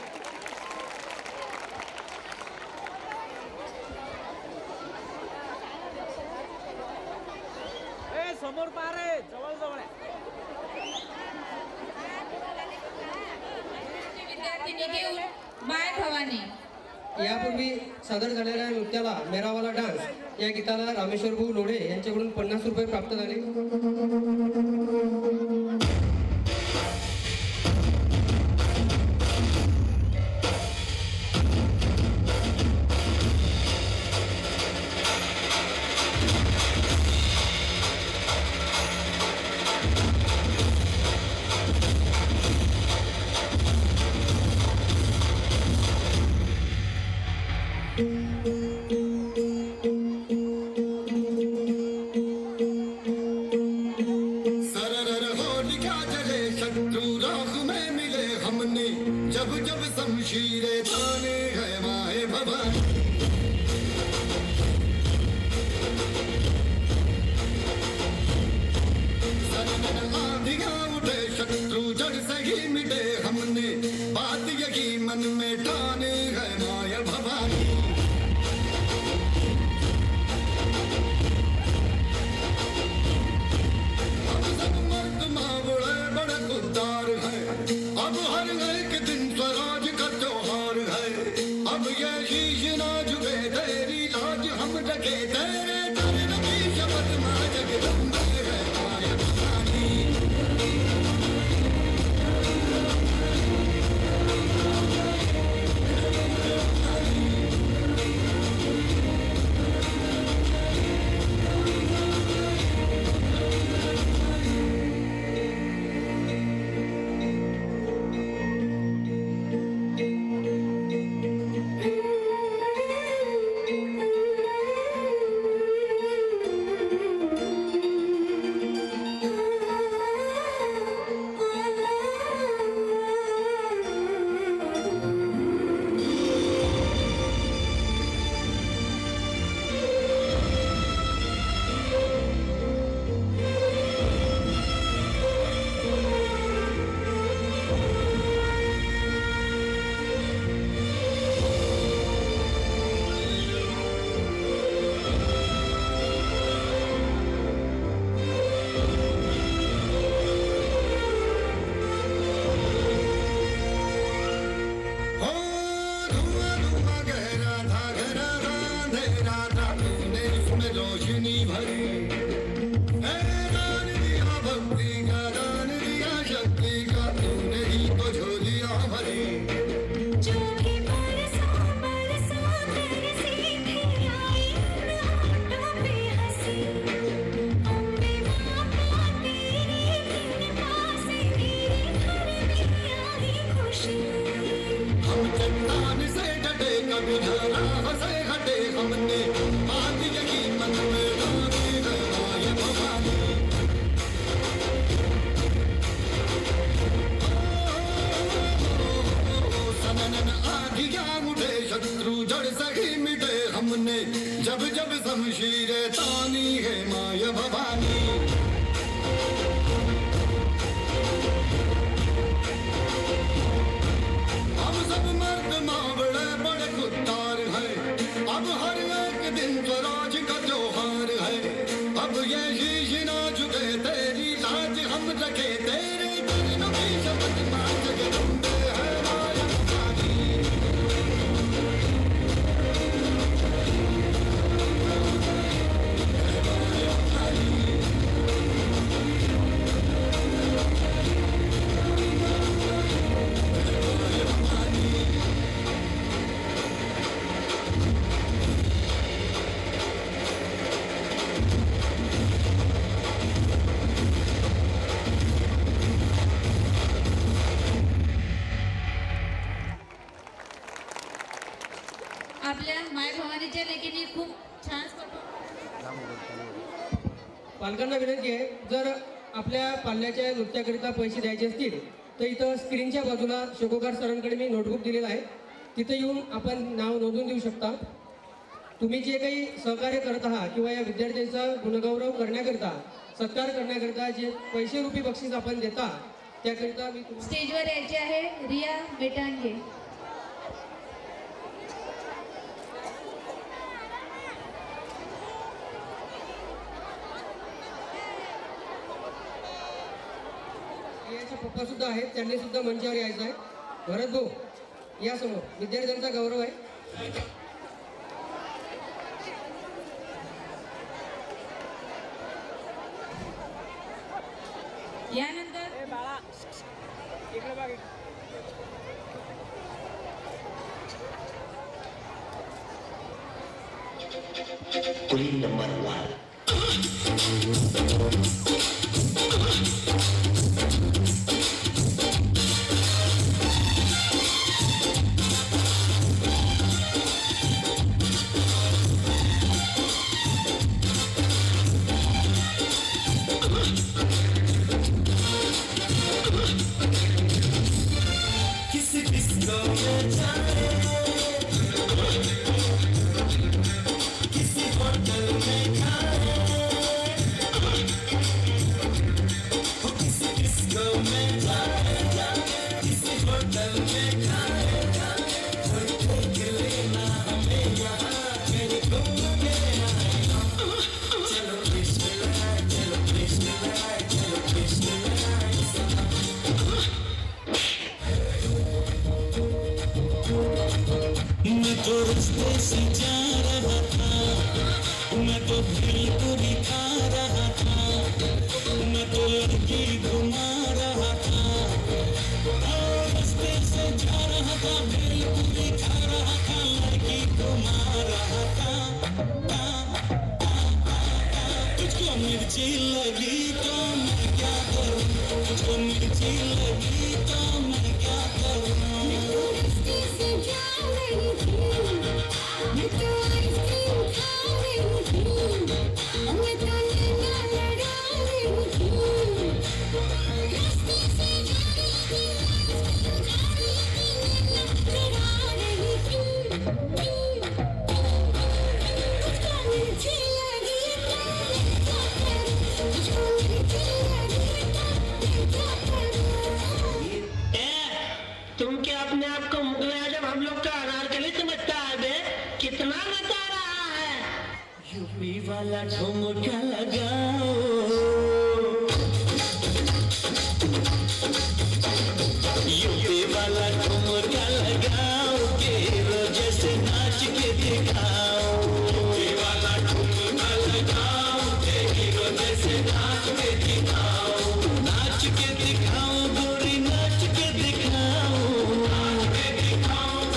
S6: समोर पहा रे, जवळ जवळ आहे.
S1: विद्यार्थिनी घेऊन माय भवानी.
S5: यापूर्वी सादर झालेल्या नृत्याला मेरावाला डान्स या गीताला रामेश्वर भाऊ लोढे यांच्याकडून 50 रुपये प्राप्त झाले.
S3: हमने जब जब शमशीरें ताने है माए भवानी सनन आंधियां उठे शत्रु जड़ से ही मिटे हमने बात यही मन में ठाने है माया भवानी अब सब मर्द मावड़े बड़े खुददार है अब हर एक दिन स्वराज का त्योहार है अब ये शीश ना झुके तेरी लाज हम रखे तेरे चरण की शपथ मां जगदम्बे है माया भवानी जब जब शमशीरें तानी है माया भवानी हम सब मर्द मावड़े बड़े खुददार है अब हर एक दिन स्वराज का त्योहार है अब ये शीश ना झुके तेरी लाज हम रखे तेरे चरणों की शपथ मां जगदम्बे है माया भवानी
S1: आपल्या माय भवानीच्या लेकीने खूप छान
S5: पालकांना विनंती आहे, जर आपल्या पाल्याच्या नृत्याकरिता पैसे द्यायचे असतील तर इथं स्क्रीनच्या बाजूला शेकोकार सरांकडे मी नोटबुक दिलेला आहे, तिथे येऊन आपण नाव नोंदवून देऊ शकता. तुम्ही जे काही सहकार्य करत आहात किंवा या विद्यार्थ्यांचा गुणगौरव करण्याकरिता सत्कार करण्याकरिता जे पैसे रूपी बक्षीस आपण देता त्याकरिता मी
S1: स्टेजवर यायचे आहे रिया मेटांगे.
S5: रियाचे पप्पा सुद्धा आहेत, त्यांनी सुद्धा मंचावर यायचं आहे. भरत भाऊ या समोर, विद्यार्थ्यांचा गौरव आहे.
S1: यानंतर
S6: बाळा इकडे बघ.
S8: Queen number 1.
S3: किसी डिस्को में जाए किसी होटल में खाए किसी डिस्को में जाए किसी होटल में खाए कोई देख लेना हमें यहाँ मेरी घूमने चलो बिस्मिल्लाह चलो बिस्मिल्लाह चलो बिस्मिल्लाह मैं तो रास्ते से जा रहा था मैं तो भेलपुरी खा रहा था मैं तो लड़की घुमा रहा था रास्ते से जा रहा था भेलपुरी खा रहा था लड़की घुमा रहा था तुझको मिर्ची लगी तो मैं क्या करूं तुझको मिर्ची लगी तो मैं क्या करूं
S9: तुम क्या अपने आप को मुगल आजम हम लोग का अनारकली समझता है बे? कितना बता रहा है?
S3: यूपी वाला ठुमका लगाओ यूपी वाला ठुमका लगाओ के रोजे से नाच के दिखाओ यूपी वाला ठुमका लगाओ के रोजे से नाच के दिखाओ गोरी नाच के दिखाओ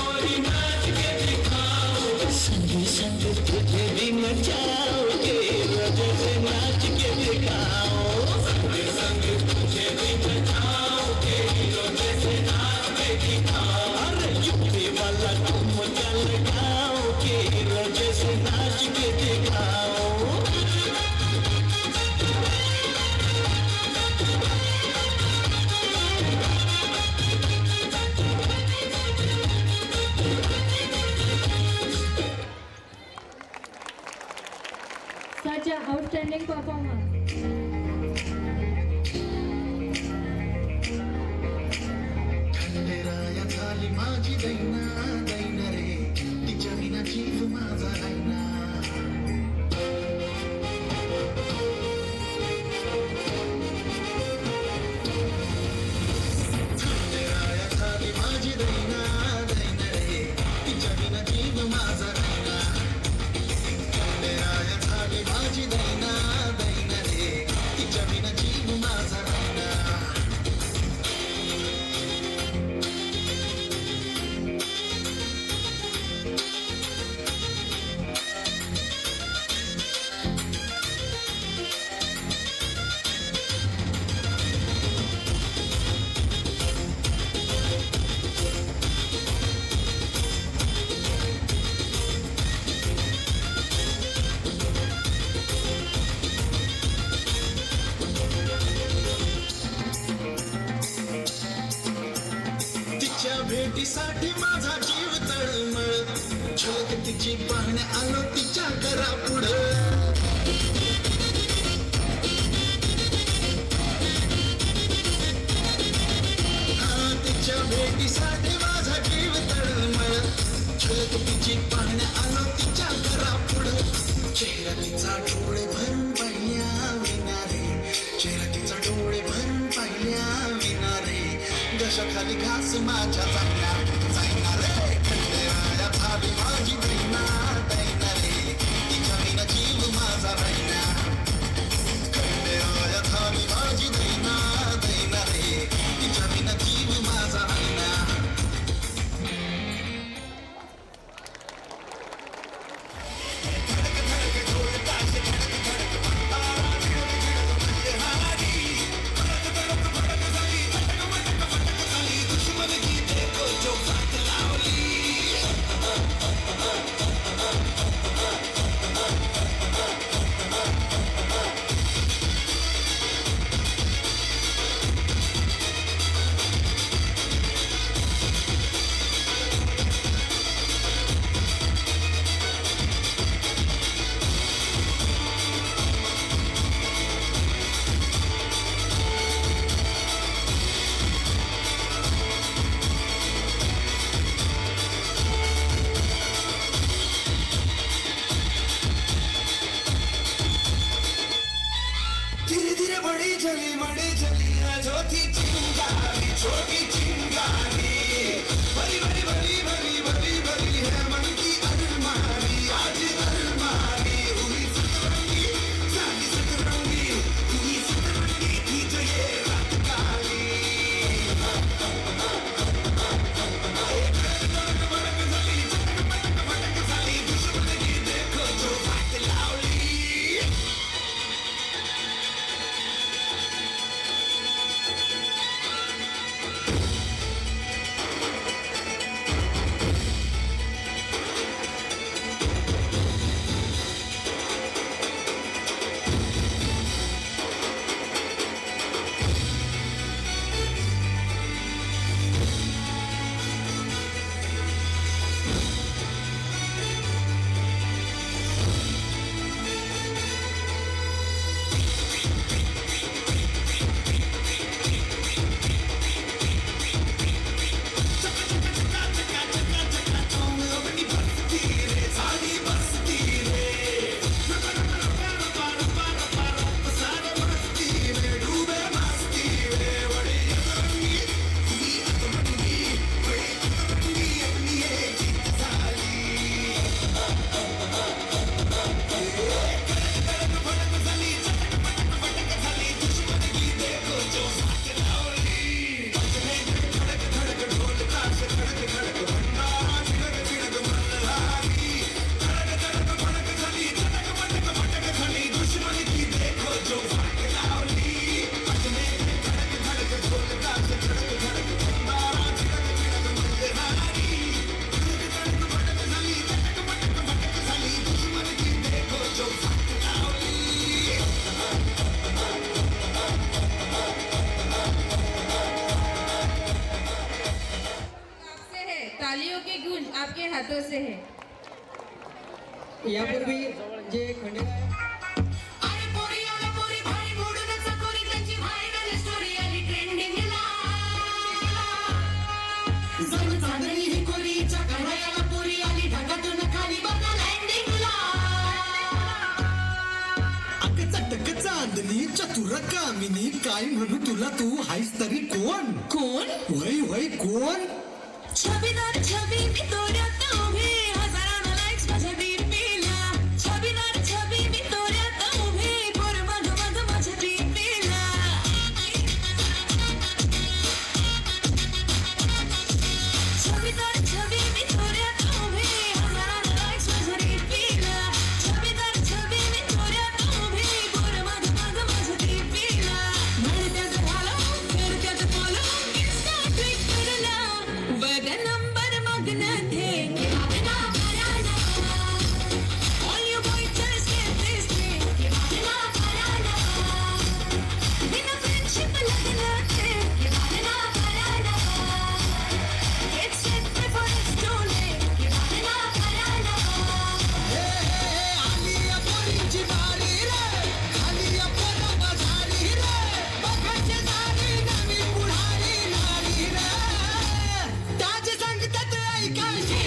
S3: गोरी नाच के दिखाओ संग संग तुझे भी नचाओ के रोजे से नाच के दिखाओ संग संग तुझे भी नचाओ के रोजे से नाच के दिखाओ अरे यूपी वाला ठुमका लगाओ के रोजे से नाच के दिखाओ
S2: Such an outstanding performance.
S3: Khanderaya झाली माझी दैना दैना रे तिच्या विना जीव माझा राहिना खंडेराया झाली माझी दैना दैना रे तिच्या विना जीव माझा राहिना खंडेराया झाली माझी दैना दैना रे तिच्या विना जीव माझा राहिना तिच्या भेटीसाठी माझा जीव तळमळ झलक तिची पाहण्या आलो तिच्या घरा पुढं तिच्या भेटीसाठी माझा जीव तळमळ झलक तिची पाहण्या आलो तिच्या घरा पुढं चेहरा तिचा डोळे भरून पाहिल्या विना रे चेहरा तिचा डोळे भरून पाहिल्या विना रे घशाखाली घास माझ्या जाईना रे खंडेराया झाली माझी दैना दैना रे तिच्या विना जीव माझा राहिना खंडेराया झाली माझी दैना दैना रे तिच्या विना जीव माझा राहिना दुश्मन की देखो जो छोटी चिंगारी भरी भरी भरी भरी भरी भरी है मन की अलमारी आज अलमारी हुई सतरंगी जानी सतरंगी हुई सतरंगी थी जो ये रात काली भटक साली दुश्मन की देखो जो बात लावली
S1: आपसे है, तालियों की गूंज आपके हाथों से है.
S5: यापूर्वी जे खंडेराय
S7: अरे पोरी आला पोरी भाई मोडूनच कोरी त्यांची व्हायरल स्टोरी आली ट्रेंडिंगला जण चांदणी ही कोरीच्या कढायाला पोरी आली ढगातून खाली बघा लँडिंगला
S3: अग चटक चांदणी चतुर कामिनी काय म्हणू तुला तू हायस तरी कोण
S7: कोण
S3: वय वय कोण
S7: छबीदार छबी मी तोऱ्यात उभी हजारांना लाईक्स माझ्या डीपीला छबीदार छबी मी तोऱ्यात उभी पोर मग मग माझ्या डीपीला छबीदार छबी मी तोऱ्यात उभी हजारांना लाईक्स माझ्या डीपीला छबीदार छबी मी तोऱ्यात उभी पोर मग मग माझ्या डीपीला म्हणत्यात फॉलो करत्यात फॉलो इन्स्टा ट्विटरला बघ नंबर मागणं थे की भावना करायला all you boys just get this thing की भावना करायला बिना फ्रेंडशिप लगणं थे की भावना करायला get set before it's too late की भावना करायला
S3: आली या पोरीची बारी रे खाली या पोरा बाजारी रे बघायची दारी नवी पुढारी नारी रे ताज सांगतात ऐकायची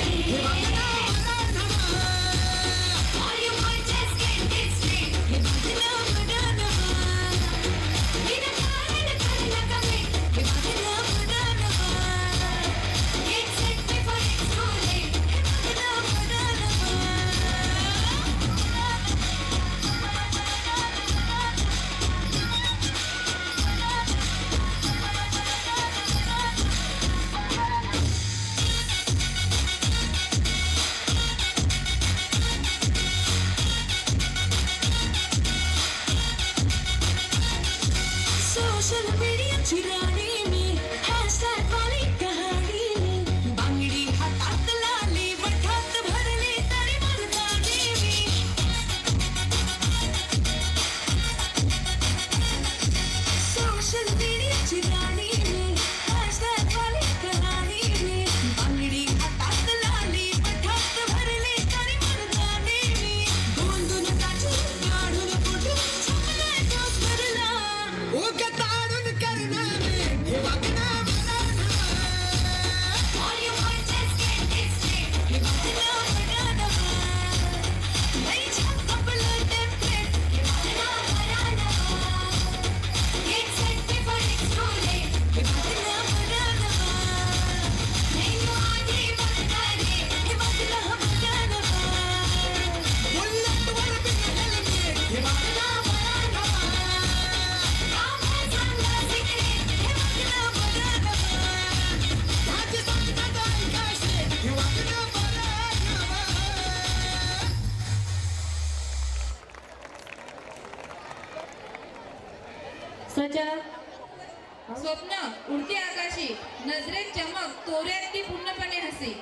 S2: रुद्राच्या
S1: स्वप्न उडती आकाशी, नजरेत चमक, तोऱ्यात ती पूर्णपणे हसी.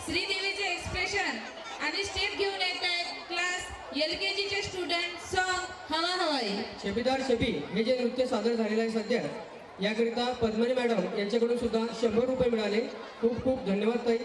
S1: श्रीदेवीचे एक्सप्रेशन आणि स्टेप घेऊन येत आहेत क्लास LKG चे स्टुडंट. सॉन्ग हवा हवाई.
S5: शेबीदार शेबी हे जे नृत्य सादर झालेलं आहे सध्या, याकरिता पद्मनी मॅडम यांच्याकडून सुद्धा 100 रुपये मिळाले. खूप खूप धन्यवाद ताई.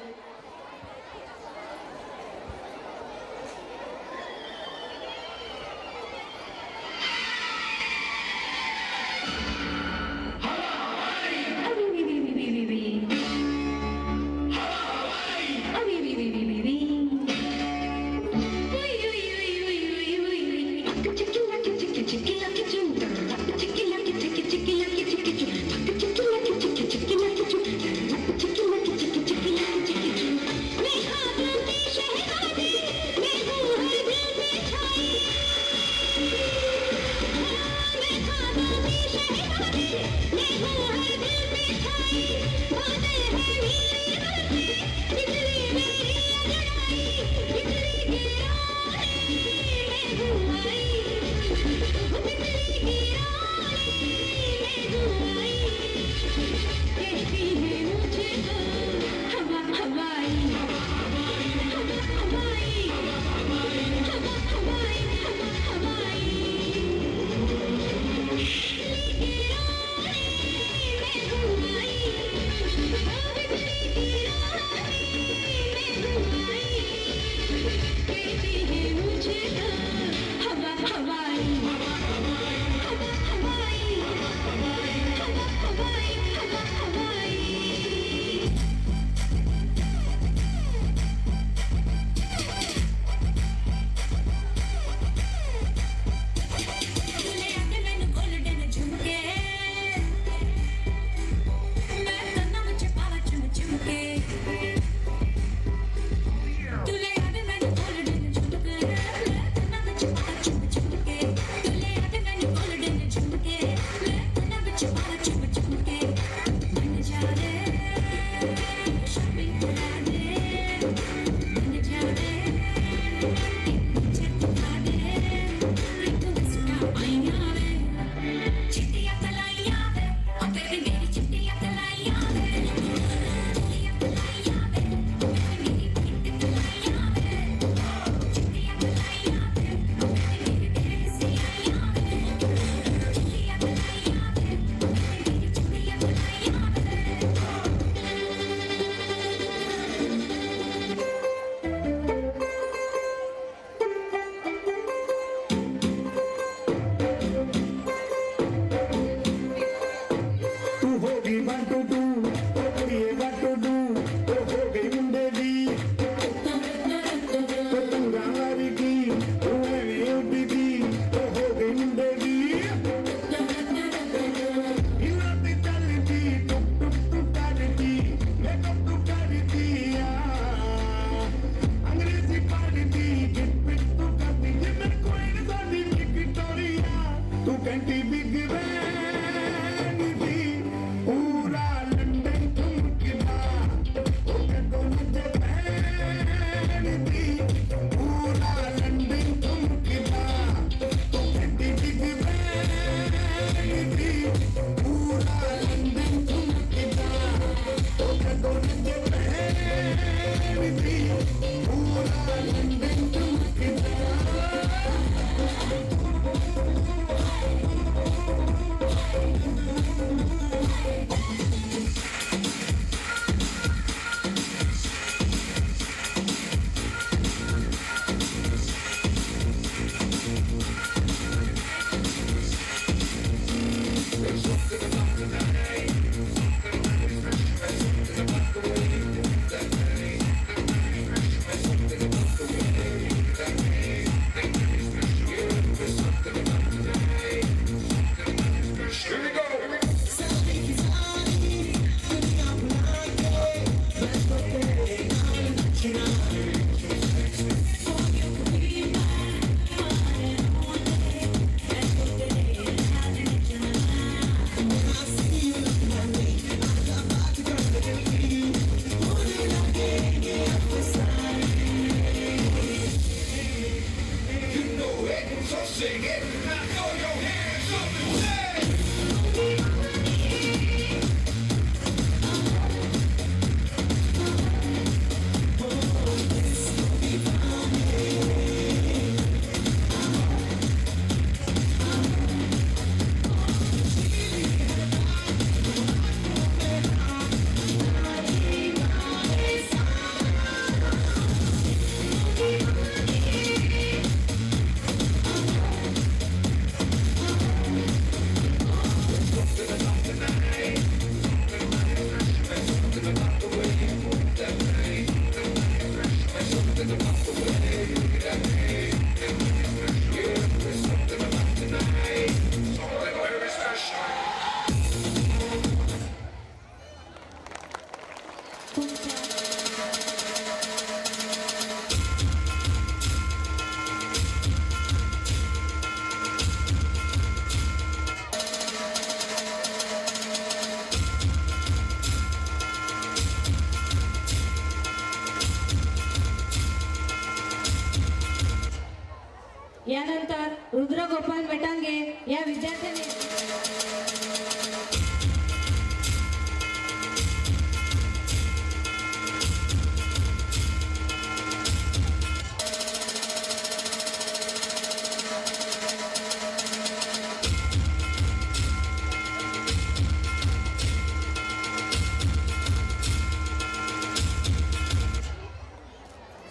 S2: यानंतर रुद्र गोपाल मेटांगे या विद्यार्थ्याने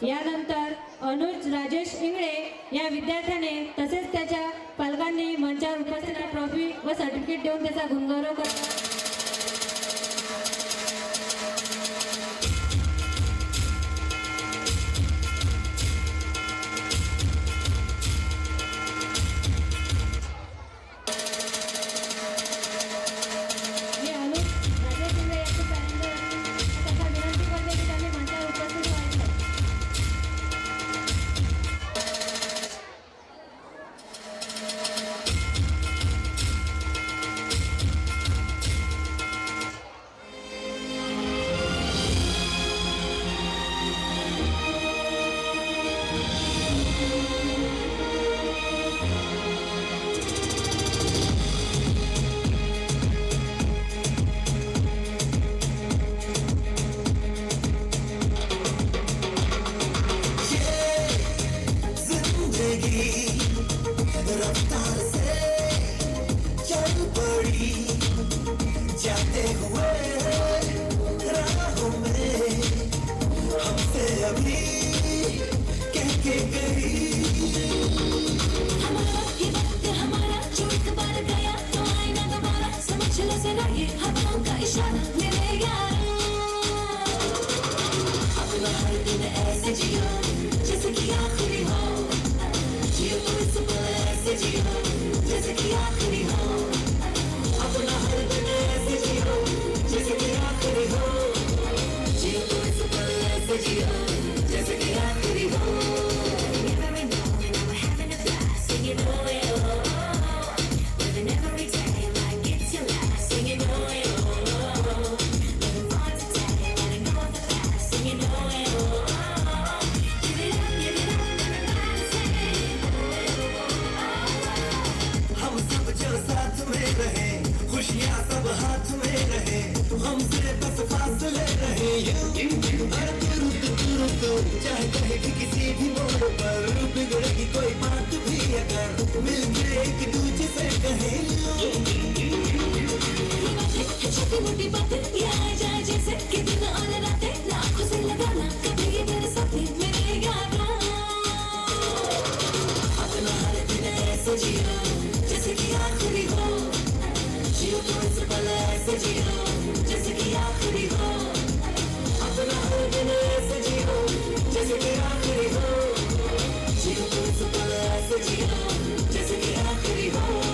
S2: यानंतर अनुज राजेश इंगळे या विद्यार्थ्याने तसेच त्याच्या पालकांनी मंचावर उपस्थित ट्रॉफी व सर्टिफिकेट देऊन त्याचा गुणगौरव करतात. मी अनुज राजेश इंगळे यांचे पॅरेंट त्यांना विनंती करते की त्यांनी मंचावर उपस्थित व्हायचं.
S3: जिंदगी रफ्तार से चल पड़ी जाते हुए राहों में हमसे अभी कह के गई
S7: हमारा ये वक्त हमारा जो एक बार गया तो आईना दोबारा समझ लो जरा ये हवाओं का इशारा मेरे यारों अपना हर दिन ऐसे जियो जैसे कि आखिरी हो जियो तो इस पल ऐसे जियो जैसे कि आखिरी हो अपना हर दिन ऐसे जियो जैसे कि आखिरी हो जियो तो इस पल ऐसे जियो जैसे कि आखिरी हो
S3: हम सब जो साथ में रहे खुशियाँ सब हाथ में रहे हमसे बस फासले रहे चाहे कहे कि किसी भी मोड़ पर बिगड़ेगी कोई बात भी अगर मिल के एक दूजे से कहे
S7: छोटी मोटी बातें ये आ जाए जैसे कि दिन और रातें लाखों से लगाना कभी ये मेरे साथी मेरे यारों अपना हर दिन ऐसे जियो जैसे कि आखिरी हो जियो तो इस पल ऐसे जियो जैसे कि आखिरी हो अपना हर दिन ऐसे जियो जैसे कि आखिरी हो जियो तो इस पल ऐसे जियो जैसे कि आखिरी हो